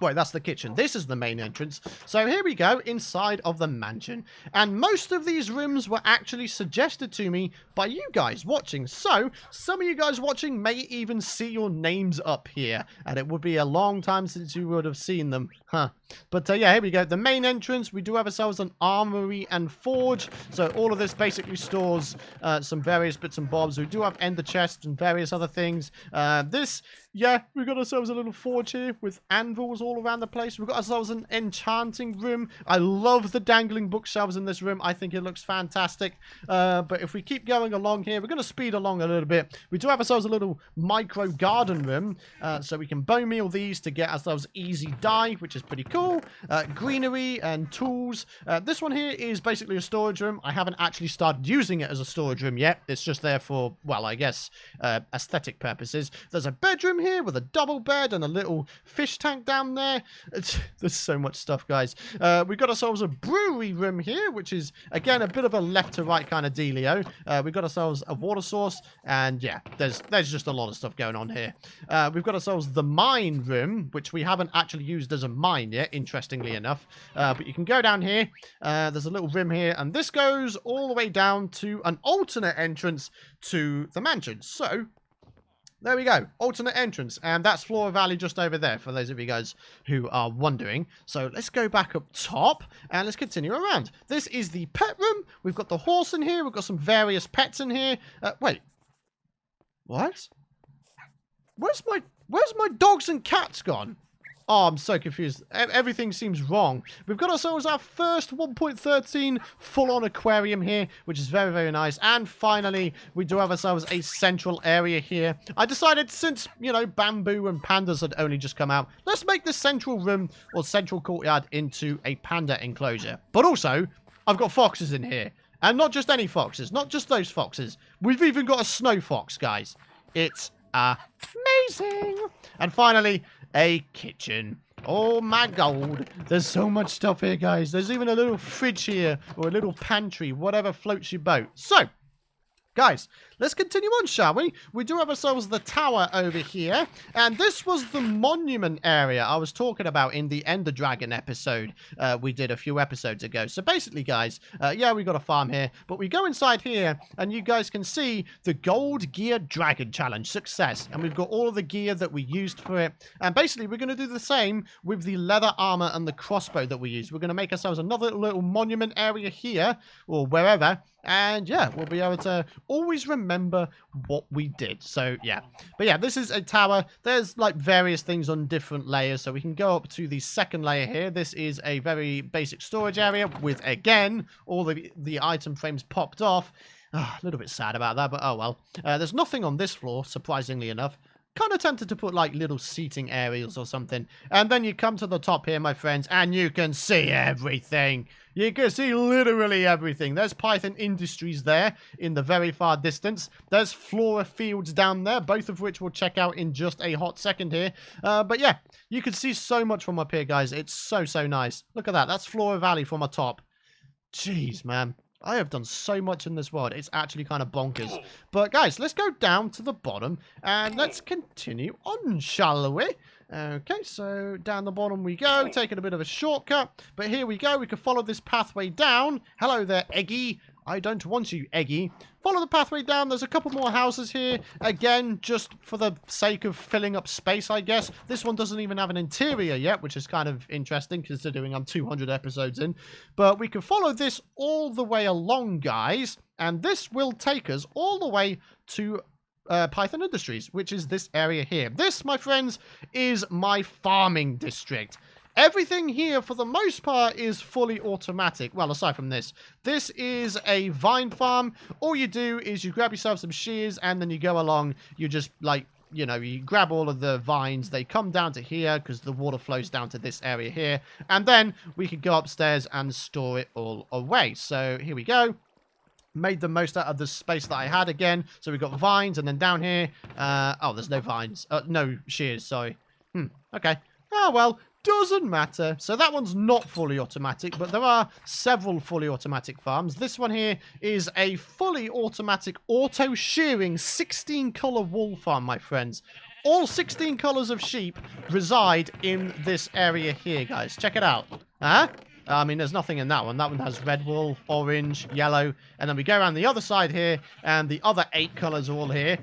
Wait, that's the kitchen. This is the main entrance. So here we go, inside of the mansion. And most of these rooms were actually suggested to me by you guys watching. So some of you guys watching may even see your names up here. And it would be a long time since you would have seen them. Huh. But yeah, here we go. The main entrance, we do have ourselves an armory and forge. So all of this basically stores some various bits and bobs. We do have ender chests and various other things. Yeah, we got ourselves a little forge here with anvils all around the place. We've got ourselves an enchanting room. I love the dangling bookshelves in this room. I think it looks fantastic. But if we keep going along here, we're going to speed along a little bit. We do have ourselves a little micro garden room. So we can bone meal these to get ourselves easy dye, which is pretty cool. Greenery and tools. This one here is basically a storage room. I haven't actually started using it as a storage room yet. It's just there for, well, I guess, aesthetic purposes. There's a bedroom here with a double bed and a little fish tank down there. There's so much stuff, guys. We've got ourselves a brewery room here, which is, again, a bit of a left to right kind of dealio. We've got ourselves a water source, and yeah, there's just a lot of stuff going on here. We've got ourselves the mine room, which we haven't actually used as a mine yet, interestingly enough. But you can go down here. There's a little room here, and this goes all the way down to an alternate entrance to the mansion. So there we go, alternate entrance, and that's Flora Valley just over there, for those of you guys who are wondering. So let's go back up top, and let's continue around. This is the pet room. We've got the horse in here. We've got some various pets in here. Wait. What? Where's my dogs and cats gone? Oh, I'm so confused. Everything seems wrong. We've got ourselves our first 1.13 full-on aquarium here, which is very, very nice. And finally, we do have ourselves a central area here. I decided, since, bamboo and pandas had only just come out, let's make this central room or central courtyard into a panda enclosure. But also, I've got foxes in here. And not just any foxes, not just those foxes. We've even got a snow fox, guys. It's amazing. And finally, a kitchen. Oh my god. There's so much stuff here, guys. There's even a little fridge here, or a little pantry, whatever floats your boat. So, guys, let's continue on, shall we? We do have ourselves the tower over here, and this was the monument area I was talking about in the Ender Dragon episode we did a few episodes ago. So basically, guys, yeah, we got a farm here, but we go inside here, and you guys can see the Gold Gear Dragon Challenge success, and we've got all of the gear that we used for it, and basically, we're going to do the same with the leather armor and the crossbow that we used. We're going to make ourselves another little monument area here, or wherever, and yeah, we'll be able to always remember what we did. So yeah, but yeah, this is a tower. There's like various things on different layers, so we can go up to the second layer here. This is a very basic storage area with, again, all the item frames popped off. A little bit sad about that, but oh well. There's nothing on this floor, surprisingly enough. Kind of tempted to put like little seating areas or something. And then you come to the top here, my friends, and you can see everything. You can see literally everything. There's Python Industries there in the very far distance. There's Flora Fields down there, both of which we'll check out in just a hot second here. But yeah, you can see so much from up here, guys. It's so, so nice. Look at that. That's Flora Valley from the top. Jeez, man. I have done so much in this world. It's actually kind of bonkers. But guys, let's go down to the bottom and let's continue on, shall we? Okay, so down the bottom we go, taking a bit of a shortcut. But here we go. We can follow this pathway down. Hello there, Eggy. I don't want you, Eggy. Follow the pathway down. There's a couple more houses here. Again, just for the sake of filling up space, I guess. This one doesn't even have an interior yet, which is kind of interesting considering I'm 200 episodes in. But we can follow this all the way along, guys. And this will take us all the way to Python Industries, which is this area here. This, my friends, is my farming district. Everything here, for the most part, is fully automatic. Well, aside from this. This is a vine farm. All you do is you grab yourself some shears, and then you go along. You just, like, you know, you grab all of the vines. They come down to here, because the water flows down to this area here. And then we can go upstairs and store it all away. So, here we go. Made the most out of the space that I had again. So, we've got vines, and then down here... oh, there's no vines. No shears, sorry. Okay. Oh, well... Doesn't matter. So that one's not fully automatic, but there are several fully automatic farms. This one here is a fully automatic auto-shearing 16-color wool farm, my friends. All 16 colors of sheep reside in this area here, guys. Check it out. Huh? I mean, there's nothing in that one. That one has red wool, orange, yellow. And then we go around the other side here, and the other 8 colors are all here.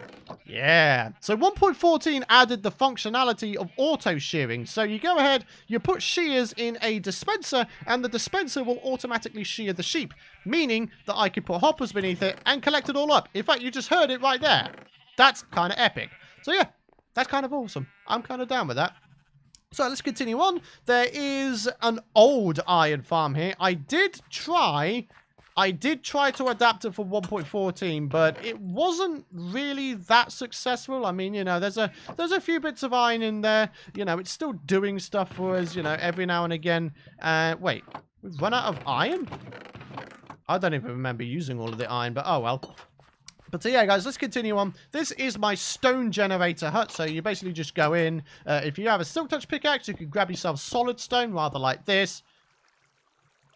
Yeah. So 1.14 added the functionality of auto shearing. So you go ahead, you put shears in a dispenser, and the dispenser will automatically shear the sheep. Meaning that I could put hoppers beneath it and collect it all up. In fact, you just heard it right there. That's kind of epic. So yeah, that's kind of awesome. I'm kind of down with that. So let's continue on. There is an old iron farm here. I did try to adapt it for 1.14, but it wasn't really that successful. I mean, you know, there's a few bits of iron in there. You know, it's still doing stuff for us, you know, every now and again. Wait, we've run out of iron? I don't even remember using all of the iron, but oh well. But so yeah, guys, let's continue on. This is my stone generator hut. So you basically just go in. If you have a silk touch pickaxe, you can grab yourself solid stone, rather like this.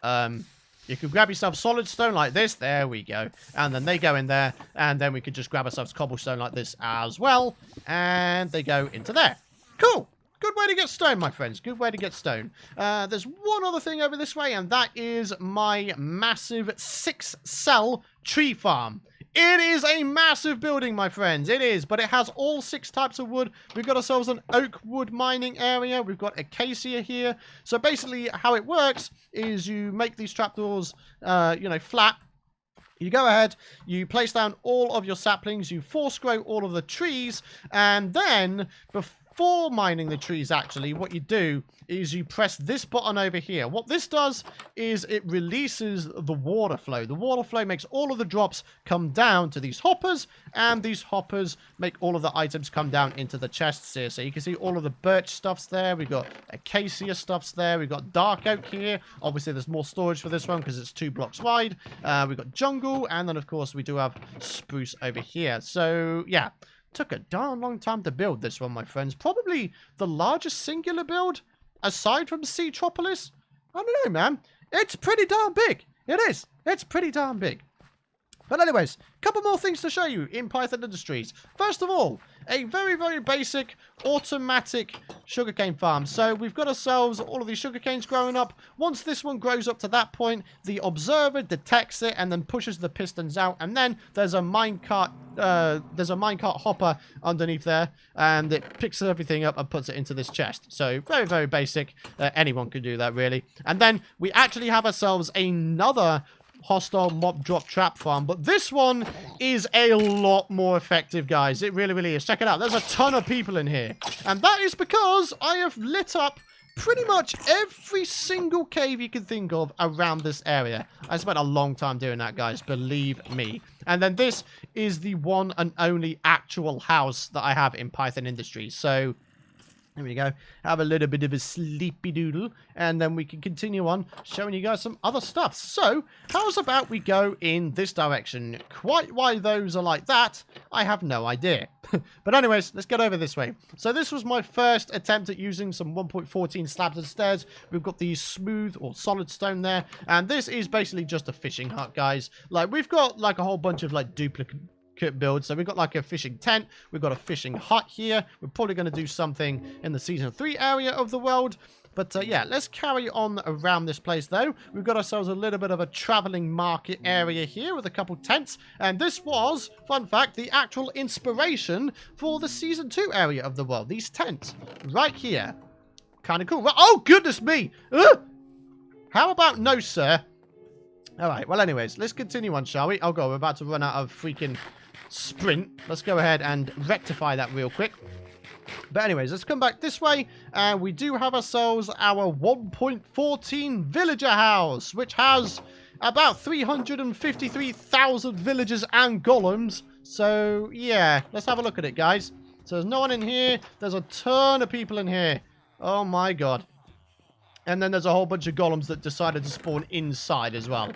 You can grab yourself solid stone like this. There we go. And then they go in there. And then we could just grab ourselves cobblestone like this as well. And they go into there. Cool. Good way to get stone, my friends. Good way to get stone. There's one other thing over this way, and that is my massive 6-cell tree farm. It is a massive building, my friends. It is, but it has all 6 types of wood. We've got ourselves an oak wood mining area. We've got acacia here. So basically, how it works is you make these trapdoors, you know, flat. You go ahead, you place down all of your saplings, you force grow all of the trees, and then before mining the trees, actually, what you do is you press this button over here. What this does is it releases the water flow. The water flow makes all of the drops come down to these hoppers, and these hoppers make all of the items come down into the chests here. So you can see all of the birch stuff's there. We've got acacia stuff's there. We've got dark oak here. Obviously, there's more storage for this one because it's 2 blocks wide. We've got jungle, and then, of course, we do have spruce over here. So, yeah. Took a darn long time to build this one, my friends. Probably the largest singular build aside from Seatropolis. I don't know, man. It's pretty darn big. It is. It's pretty darn big. But anyways, a couple more things to show you in Python Industries. First of all, a very, very basic automatic sugarcane farm. So we've got ourselves all of these sugarcanes growing up. Once this one grows up to that point, the observer detects it and then pushes the pistons out. And then there's a minecart hopper underneath there, and it picks everything up and puts it into this chest. So very, very basic. Anyone can do that, really. And then we actually have ourselves another hostile mob drop trap farm, but this one is a lot more effective, guys. It really, really is. Check it out. There's a ton of people in here, and that is because I have lit up pretty much every single cave you can think of around this area. I spent a long time doing that, guys, believe me. And then this is the one and only actual house that I have in Python Industries. So there we go. Have a little bit of a sleepy doodle. And then we can continue on showing you guys some other stuff. So, how's about we go in this direction? Quite why those are like that, I have no idea. But anyways, let's get over this way. So this was my first attempt at using some 1.14 slabs and stairs. We've got these smooth or solid stone there. And this is basically just a fishing hut, guys. Like, we've got like a whole bunch of like duplicate build. So we've got like a fishing tent, we've got a fishing hut here. We're probably going to do something in the season 3 area of the world. But yeah, let's carry on around this place, though. We've got ourselves a little bit of a traveling market area here with a couple tents. And this was, fun fact, the actual inspiration for the Season 2 area of the world. These tents right here. Kind of cool. Oh, goodness me. Ugh! How about no, sir? All right. Well, anyways, let's continue on, shall we? Oh, God, we're about to run out of freaking sprint. Let's go ahead and rectify that real quick. But anyways, let's come back this way. And we do have ourselves our 1.14 villager house, which has about 353,000 villagers and golems. So, yeah, let's have a look at it, guys. So there's no one in here. There's a ton of people in here. Oh, my God. And then there's a whole bunch of golems that decided to spawn inside as well.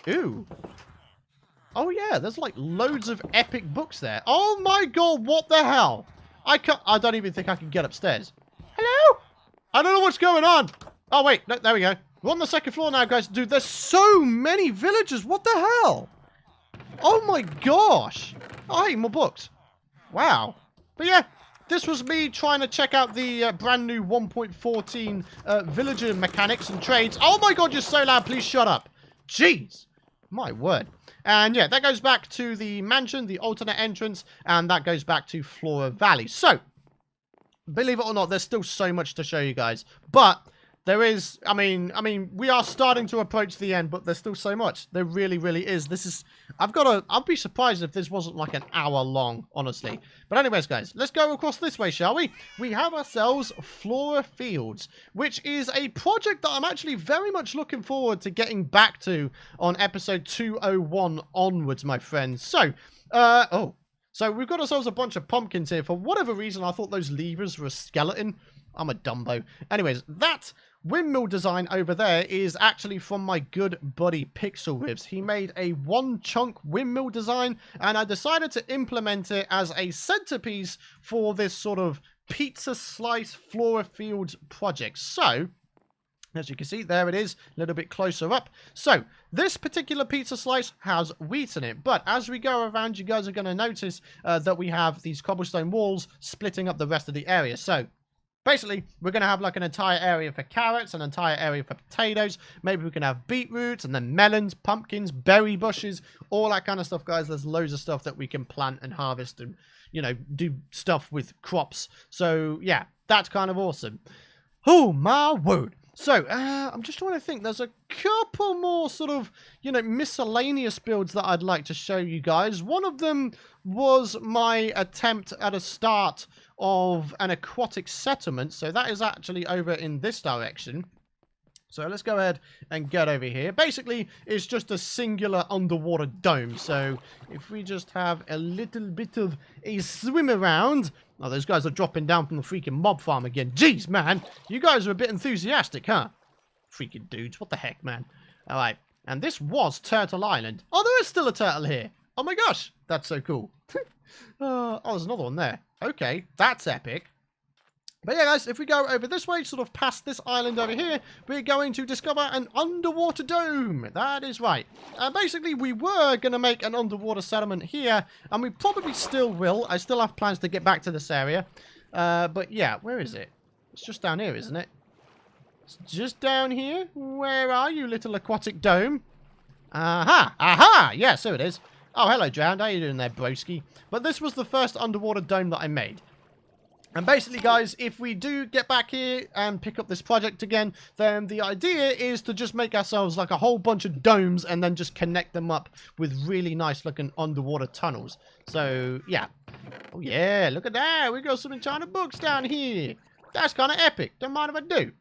Ooh. Oh, yeah, there's like loads of epic books there. Oh, my God, what the hell? I don't even think I can get upstairs. Hello? I don't know what's going on. Oh, wait. No, there we go. We're on the second floor now, guys. Dude, there's so many villagers. What the hell? Oh, my gosh. Oh, hey, more books. Wow. But, yeah. This was me trying to check out the brand new 1.14 villager mechanics and trades. Oh my god, you're so loud. Please shut up. Jeez. My word. And yeah, that goes back to the mansion, the alternate entrance, and that goes back to Flora Valley. So, believe it or not, there's still so much to show you guys. But there is, I mean, we are starting to approach the end, but there's still so much. There really, really is. This is, I'd be surprised if this wasn't like an hour long, honestly. But anyways, guys, let's go across this way, shall we? We have ourselves Flora Fields, which is a project that I'm actually very much looking forward to getting back to on episode 201 onwards, my friends. So, so we've got ourselves a bunch of pumpkins here. For whatever reason, I thought those levers were a skeleton. I'm a dumbo. Anyways, that windmill design over there is actually from my good buddy Pixel Ribs. He made a one-chunk windmill design, and I decided to implement it as a centerpiece for this sort of pizza slice Flora Fields project. So, as you can see, there it is, a little bit closer up. So, this particular pizza slice has wheat in it, but as we go around, you guys are going to notice that we have these cobblestone walls splitting up the rest of the area. So, basically, we're going to have like an entire area for carrots, an entire area for potatoes. Maybe we can have beetroots and then melons, pumpkins, berry bushes, all that kind of stuff, guys. There's loads of stuff that we can plant and harvest and, you know, do stuff with crops. So, yeah, that's kind of awesome. Oh, my word. So, I'm just trying to think. There's a couple more sort of, you know, miscellaneous builds that I'd like to show you guys. One of them was my attempt at a start of an aquatic settlement. So that is actually over in this direction. So let's go ahead and get over here. Basically, it's just a singular underwater dome. So if we just have a little bit of a swim around. Oh, those guys are dropping down from the freaking mob farm again. Jeez, man. You guys are a bit enthusiastic, huh? Freaking dudes. What the heck, man? All right. And this was Turtle Island. Oh, there is still a turtle here. Oh, my gosh. That's so cool. Oh, there's another one there. Okay. That's epic. But yeah, guys, if we go over this way, sort of past this island over here, we're going to discover an underwater dome. That is right. Basically, we were going to make an underwater settlement here, and we probably still will. I still have plans to get back to this area. But yeah, where is it? It's just down here, isn't it? It's just down here. Where are you, little aquatic dome? Aha! Aha! Yeah, so it is. Oh, hello, Drowned. How you doing there, broski? But this was the first underwater dome that I made. And basically, guys, if we do get back here and pick up this project again, then the idea is to just make ourselves like a whole bunch of domes and then just connect them up with really nice looking underwater tunnels. So, yeah. Oh, yeah, look at that. We got some enchanted books down here. That's kind of epic. Don't mind if I do.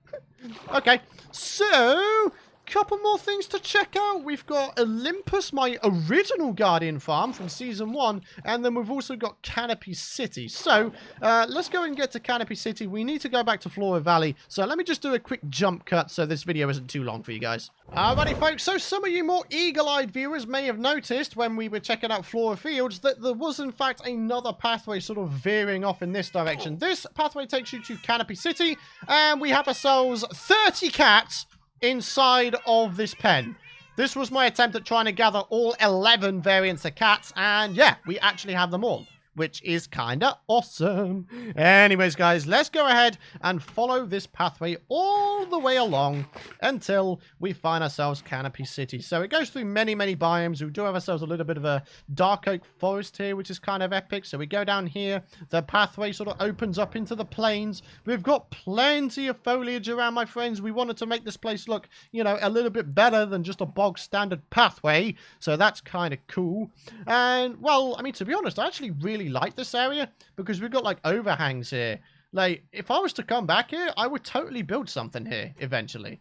Okay, so couple more things to check out. We've got Olympus, my original Guardian farm from Season 1, and then we've also got Canopy City. So, let's go and get to Canopy City. We need to go back to Flora Valley, so let me just do a quick jump cut so this video isn't too long for you guys. Alrighty, folks, so some of you more eagle-eyed viewers may have noticed when we were checking out Flora Fields that there was, in fact, another pathway sort of veering off in this direction. This pathway takes you to Canopy City, and we have ourselves 30 cats inside of this pen. This was my attempt at trying to gather all 11 variants of cats, and yeah, we actually have them all. which is kind of awesome. Anyways, guys, let's go ahead and follow this pathway all the way along until we find ourselves Canopy City. So it goes through many, many biomes. We do have ourselves a little bit of a dark oak forest here, which is kind of epic. So we go down here. The pathway sort of opens up into the plains. We've got plenty of foliage around, my friends. We wanted to make this place look, you know, a little bit better than just a bog standard pathway. So that's kind of cool. And, well, I mean, to be honest, I actually really like this area because we've got like overhangs here. Like, if I was to come back here, I would totally build something here eventually.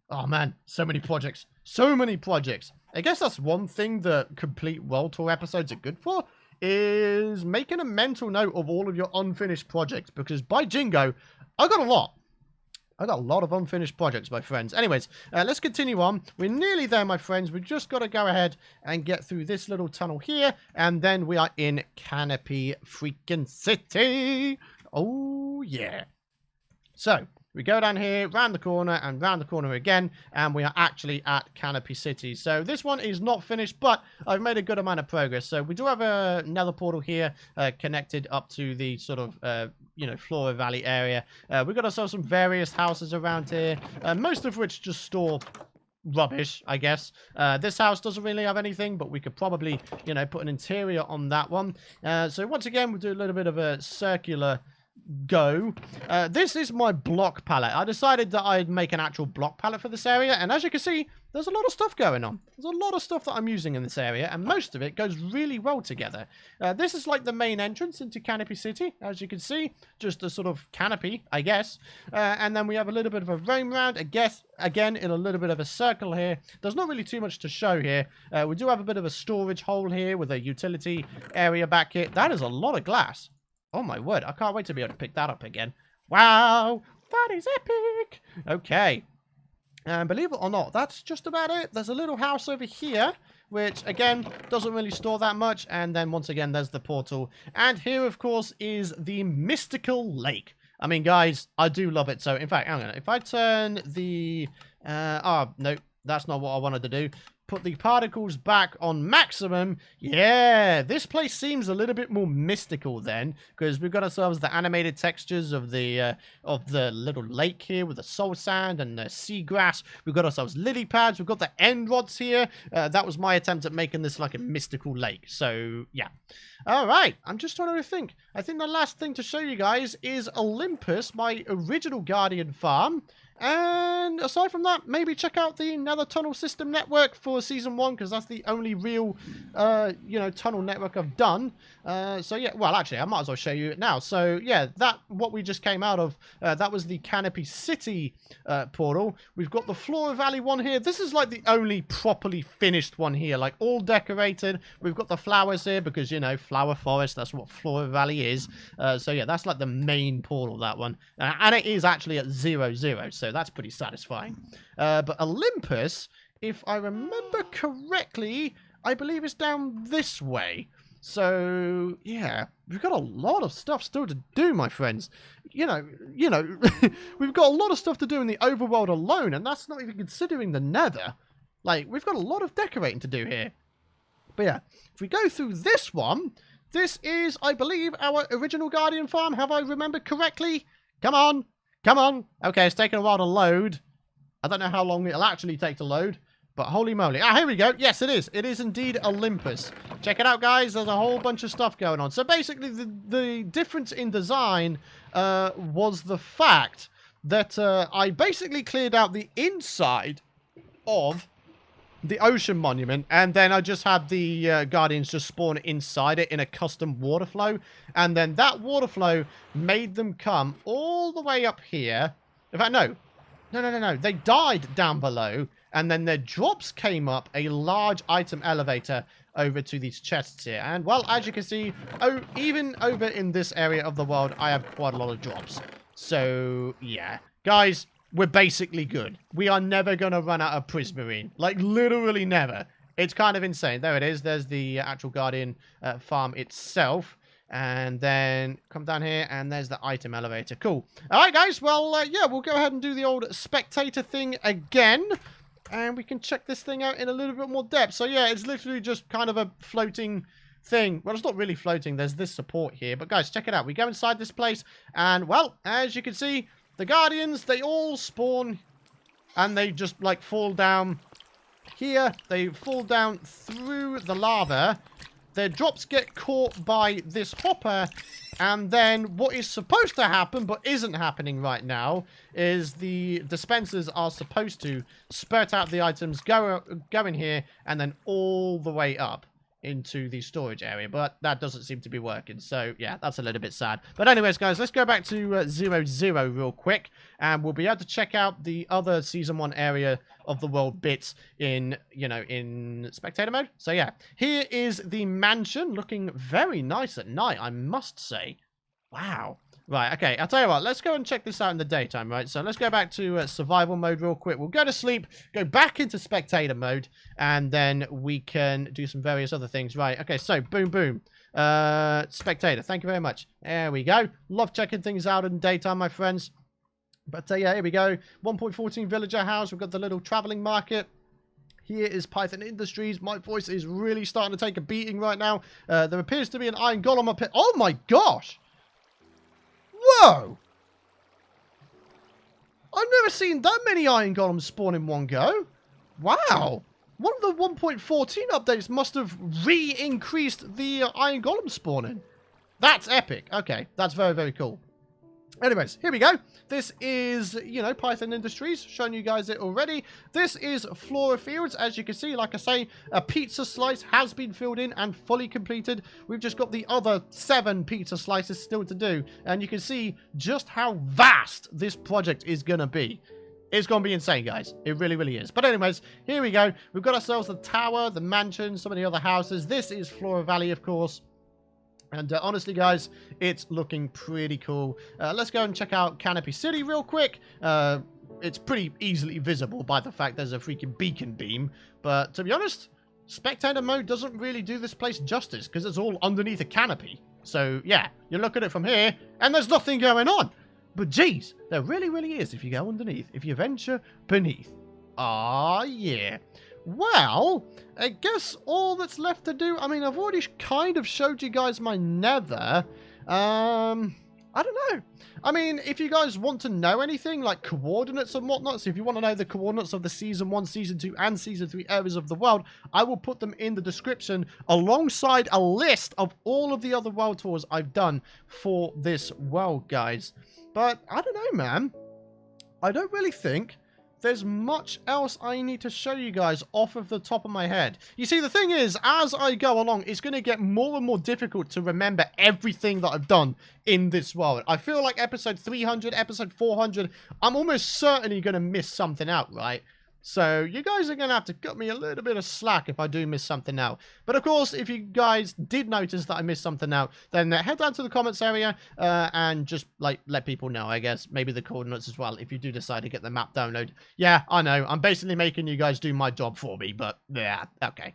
Oh man, so many projects. So many projects. I guess that's one thing that complete world tour episodes are good for, is making a mental note of all of your unfinished projects, because by jingo, I got a lot. I got a lot of unfinished projects, my friends. Anyways, let's continue on. We're nearly there, my friends. We've just got to go ahead and get through this little tunnel here, and then we are in Canopy freaking City. Oh, yeah. So, we go down here, round the corner, and round the corner again, and we are actually at Canopy City. So this one is not finished, but I've made a good amount of progress. So we do have a nether portal here connected up to the sort of, you know, Flora Valley area. We've got ourselves some various houses around here, most of which just store rubbish, I guess. This house doesn't really have anything, but we could probably, you know, put an interior on that one. So once again, we'll do a little bit of a circular go. This is my block palette. I decided that I'd make an actual block palette for this area, and as you can see, there's a lot of stuff going on. There's a lot of stuff that I'm using in this area, and most of it goes really well together. This is like the main entrance into Canopy City, as you can see. Just a sort of canopy, I guess. And then we have a little bit of a roam round, I guess, again, in a little bit of a circle here. There's not really too much to show here. We do have a bit of a storage hole here with a utility area back here. That is a lot of glass. Oh my word, I can't wait to be able to pick that up again. Wow, that is epic. Okay. And believe it or not, that's just about it. There's a little house over here, which, again, doesn't really store that much. And then, once again, there's the portal. And here, of course, is the mystical lake. I mean, guys, I do love it. So, in fact, hang on. If I turn the... no, that's not what I wanted to do. Put the particles back on maximum. Yeah, this place seems a little bit more mystical then, because we've got ourselves the animated textures of the little lake here with the soul sand and the seagrass. We've got ourselves lily pads. We've got the end rods here. That was my attempt at making this like a mystical lake. So yeah. All right, I'm just trying to think. I think the last thing to show you guys is Olympus, my original Guardian farm. And aside from that, maybe check out the Nether Tunnel System Network for Season 1, because that's the only real, you know, tunnel network I've done. So, yeah, well, actually, I might as well show you it now. So, yeah, what we just came out of, that was the Canopy City portal. We've got the Flora Valley one here. This is, like, the only properly finished one here, like, all decorated. We've got the flowers here because, you know, flower forest, that's what Flora Valley is. So, yeah, that's, like, the main portal, that one. And it is actually at 0, so that's pretty satisfying. But Olympus, if I remember correctly, I believe it's down this way. So, yeah, we've got a lot of stuff still to do, my friends. You know, we've got a lot of stuff to do in the overworld alone, and that's not even considering the nether. Like, we've got a lot of decorating to do here. But yeah, if we go through this one, this is, I believe, our original Guardian farm. Have I remembered correctly? Come on. Come on. Okay, it's taking a while to load. I don't know how long it'll actually take to load, but holy moly. Ah, here we go. Yes, it is. It is indeed Olympus. Check it out, guys. There's a whole bunch of stuff going on. So basically, the difference in design was the fact that I basically cleared out the inside of the ocean monument, and then I just had the guardians just spawn inside it in a custom water flow, and then that water flow made them come all the way up here. In fact, no, they died down below, and then their drops came up a large item elevator over to these chests here. And well, as you can see, even over in this area of the world, I have quite a lot of drops. So yeah, guys, we're basically good. We are never going to run out of prismarine. Like, literally never. It's kind of insane. There it is. There's the actual Guardian farm itself. And then come down here, and there's the item elevator. Cool. All right, guys. Well, yeah, we'll go ahead and do the old spectator thing again. And we can check this thing out in a little bit more depth. So, yeah, it's literally just kind of a floating thing. Well, it's not really floating. There's this support here. But guys, check it out. We go inside this place. And, well, as you can see, the Guardians, they all spawn. And they just, like, fall down here. They fall down through the lava. Their drops get caught by this hopper. And then what is supposed to happen, but isn't happening right now, is the dispensers are supposed to spurt out the items, go in here, and then all the way up into the storage area. But that doesn't seem to be working. So, yeah, that's a little bit sad. But anyways, guys, let's go back to 0-0 real quick. And we'll be able to check out the other Season 1 area of the world bits in, you know, in spectator mode. So, yeah, here is the mansion looking very nice at night, I must say. Wow. Right, okay, I'll tell you what, let's go and check this out in the daytime, right? So let's go back to survival mode real quick. We'll go to sleep, go back into spectator mode, and then we can do some various other things. Right, okay, so boom, boom. Spectator, thank you very much. There we go. Love checking things out in daytime, my friends. But yeah, here we go. 1.14 villager house. We've got the little traveling market. Here is Python Industries. My voice is really starting to take a beating right now. There appears to be an iron golem up here. Oh my gosh! Whoa! I've never seen that many iron golems spawn in one go. Wow! One of the 1.14 updates must have re-increased the iron golem spawning. That's epic. Okay, that's very, very cool. Anyways, here we go. This is, you know, Python Industries. Shown you guys it already. This is Flora Fields. As you can see, like I say, a pizza slice has been filled in and fully completed. We've just got the other 7 pizza slices still to do. And you can see just how vast this project is going to be. It's going to be insane, guys. It really, really is. But anyways, here we go. We've got ourselves the tower, the mansion, some of the other houses. This is Flora Valley, of course. And honestly, guys, it's looking pretty cool. Let's go and check out Canopy City real quick. It's pretty easily visible by the fact there's a freaking beacon beam. But to be honest, spectator mode doesn't really do this place justice because it's all underneath a canopy. So, yeah, you look at it from here and there's nothing going on. But geez, there really, really is if you go underneath, if you venture beneath. Ah, yeah. Well, I guess all that's left to do, I mean, I've already kind of showed you guys my nether. I don't know. I mean, if you guys want to know anything, like coordinates and whatnot, so if you want to know the coordinates of the Season 1, Season 2, and Season 3 areas of the world, I will put them in the description alongside a list of all of the other world tours I've done for this world, guys. But, I don't know, man. I don't really think there's much else I need to show you guys off of the top of my head. You see, the thing is, as I go along, it's going to get more and more difficult to remember everything that I've done in this world. I feel like episode 300, episode 400, I'm almost certainly going to miss something out, right? So, you guys are going to have to cut me a little bit of slack if I do miss something out. But, of course, if you guys did notice that I missed something out, then head down to the comments area and just, like, let people know, I guess. Maybe the coordinates as well, if you do decide to get the map download. Yeah, I know. I'm basically making you guys do my job for me, but, yeah, okay.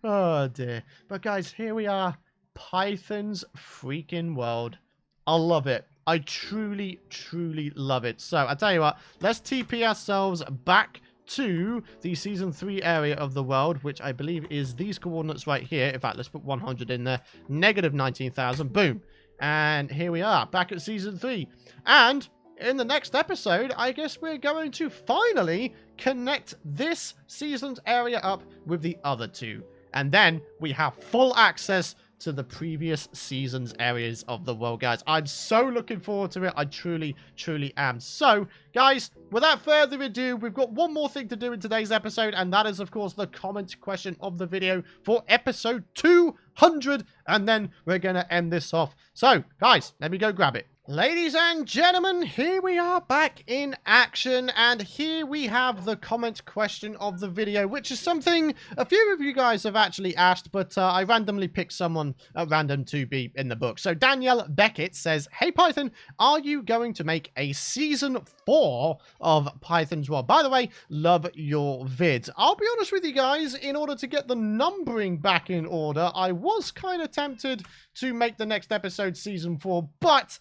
Oh, dear. But, guys, here we are. Python's freaking world. I love it. I truly, truly love it. So, I tell you what, let's TP ourselves back to the Season 3 area of the world, which I believe is these coordinates right here. In fact, let's put 100 in there. Negative 19,000. Boom. And here we are, back at Season 3. And in the next episode, I guess we're going to finally connect this season's area up with the other 2. And then we have full access to the previous season's areas of the world, guys. I'm so looking forward to it. I truly, truly am. So, guys, without further ado, we've got one more thing to do in today's episode, and that is, of course, the comment question of the video for episode 200, and then we're going to end this off. So, guys, let me go grab it. Ladies and gentlemen, here we are back in action, and here we have the comment question of the video, which is something a few of you guys have actually asked, but I randomly picked someone at random to be in the book. So Danielle Beckett says, "Hey Python, are you going to make a Season 4 of Python's World? By the way, love your vids." I'll be honest with you guys, in order to get the numbering back in order, I was kind of tempted to make the next episode Season 4, but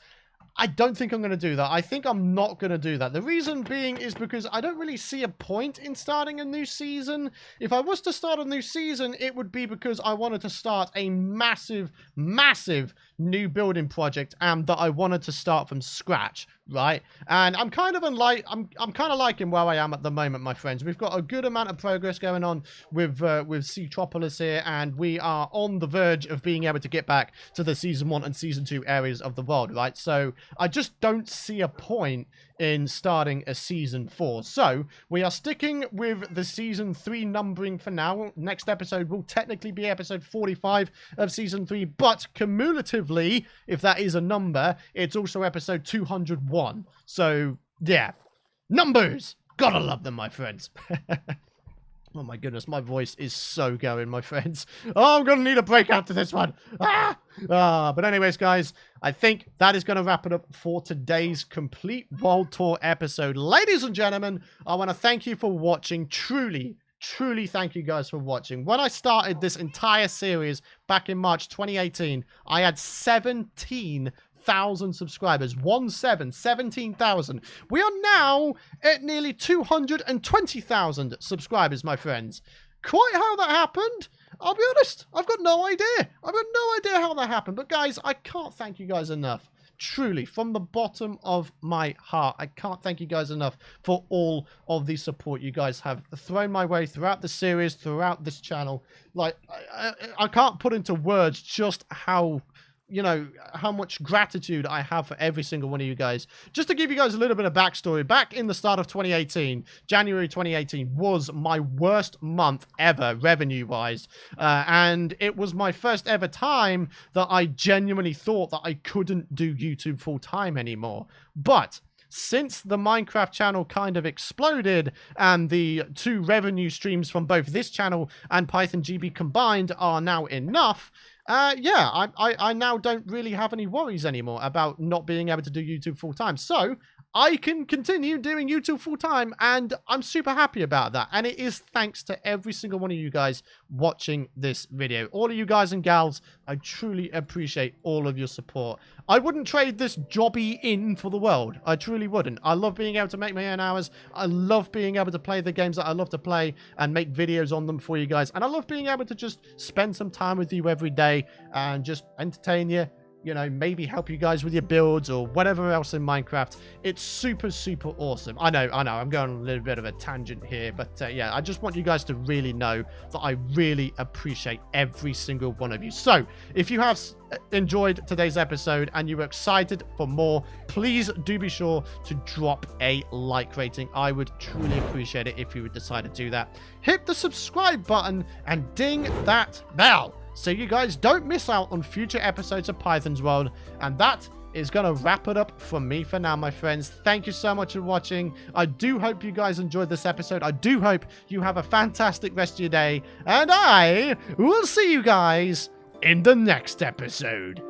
I don't think I'm going to do that. I think I'm not going to do that. The reason being is because I don't really see a point in starting a new season. If I was to start a new season, it would be because I wanted to start a massive, massive new building project and that I wanted to start from scratch, right? And I'm kind of I'm kind of liking where I am at the moment, my friends. We've got a good amount of progress going on with Trop Elise here, and we are on the verge of being able to get back to the Season 1 and Season 2 areas of the world, right? So I just don't see a point in starting a Season 4. So we are sticking with the Season 3 numbering for now. Next episode will technically be episode 45 of Season 3, but cumulatively, if that is a number, it's also episode 201. So, yeah. Numbers! Gotta love them, my friends. Oh my goodness, my voice is so going, my friends. Oh, I'm going to need a break after this one. But anyways, guys, I think that is going to wrap it up for today's complete world tour episode. Ladies and gentlemen, I want to thank you for watching. Truly thank you guys for watching. When I started this entire series back in March 2018, I had 17,000 subscribers. 17,000. We are now at nearly 220,000 subscribers, my friends. Quite how that happened, I'll be honest, I've got no idea. I've got no idea how that happened. But guys, I can't thank you guys enough. Truly, from the bottom of my heart, I can't thank you guys enough for all of the support you guys have thrown my way throughout the series, throughout this channel. Like, I can't put into words just how, you know, how much gratitude I have for every single one of you guys. Just to give you guys a little bit of backstory, back in the start of 2018, January 2018 was my worst month ever, revenue-wise. And it was my first ever time that I genuinely thought that I couldn't do YouTube full-time anymore. But since the Minecraft channel kind of exploded and the two revenue streams from both this channel and Python GB combined are now enough, yeah, I now don't really have any worries anymore about not being able to do YouTube full-time. So I can continue doing YouTube full-time, and I'm super happy about that. And it is thanks to every single one of you guys watching this video. All of you guys and gals, I truly appreciate all of your support. I wouldn't trade this jobby in for the world. I truly wouldn't. I love being able to make my own hours. I love being able to play the games that I love to play and make videos on them for you guys. And I love being able to just spend some time with you every day and just entertain you. You know, maybe help you guys with your builds or whatever else in Minecraft. It's super awesome. I know, I'm going on a little bit of a tangent here, but yeah, I just want you guys to really know that I really appreciate every single one of you. So, if you have enjoyed today's episode and you were excited for more, please do be sure to drop a like rating. I would truly appreciate it if you would decide to do that. Hit the subscribe button and ding that bell so you guys don't miss out on future episodes of Python's World. And that is going to wrap it up from me for now, my friends. Thank you so much for watching. I do hope you guys enjoyed this episode. I do hope you have a fantastic rest of your day. And I will see you guys in the next episode.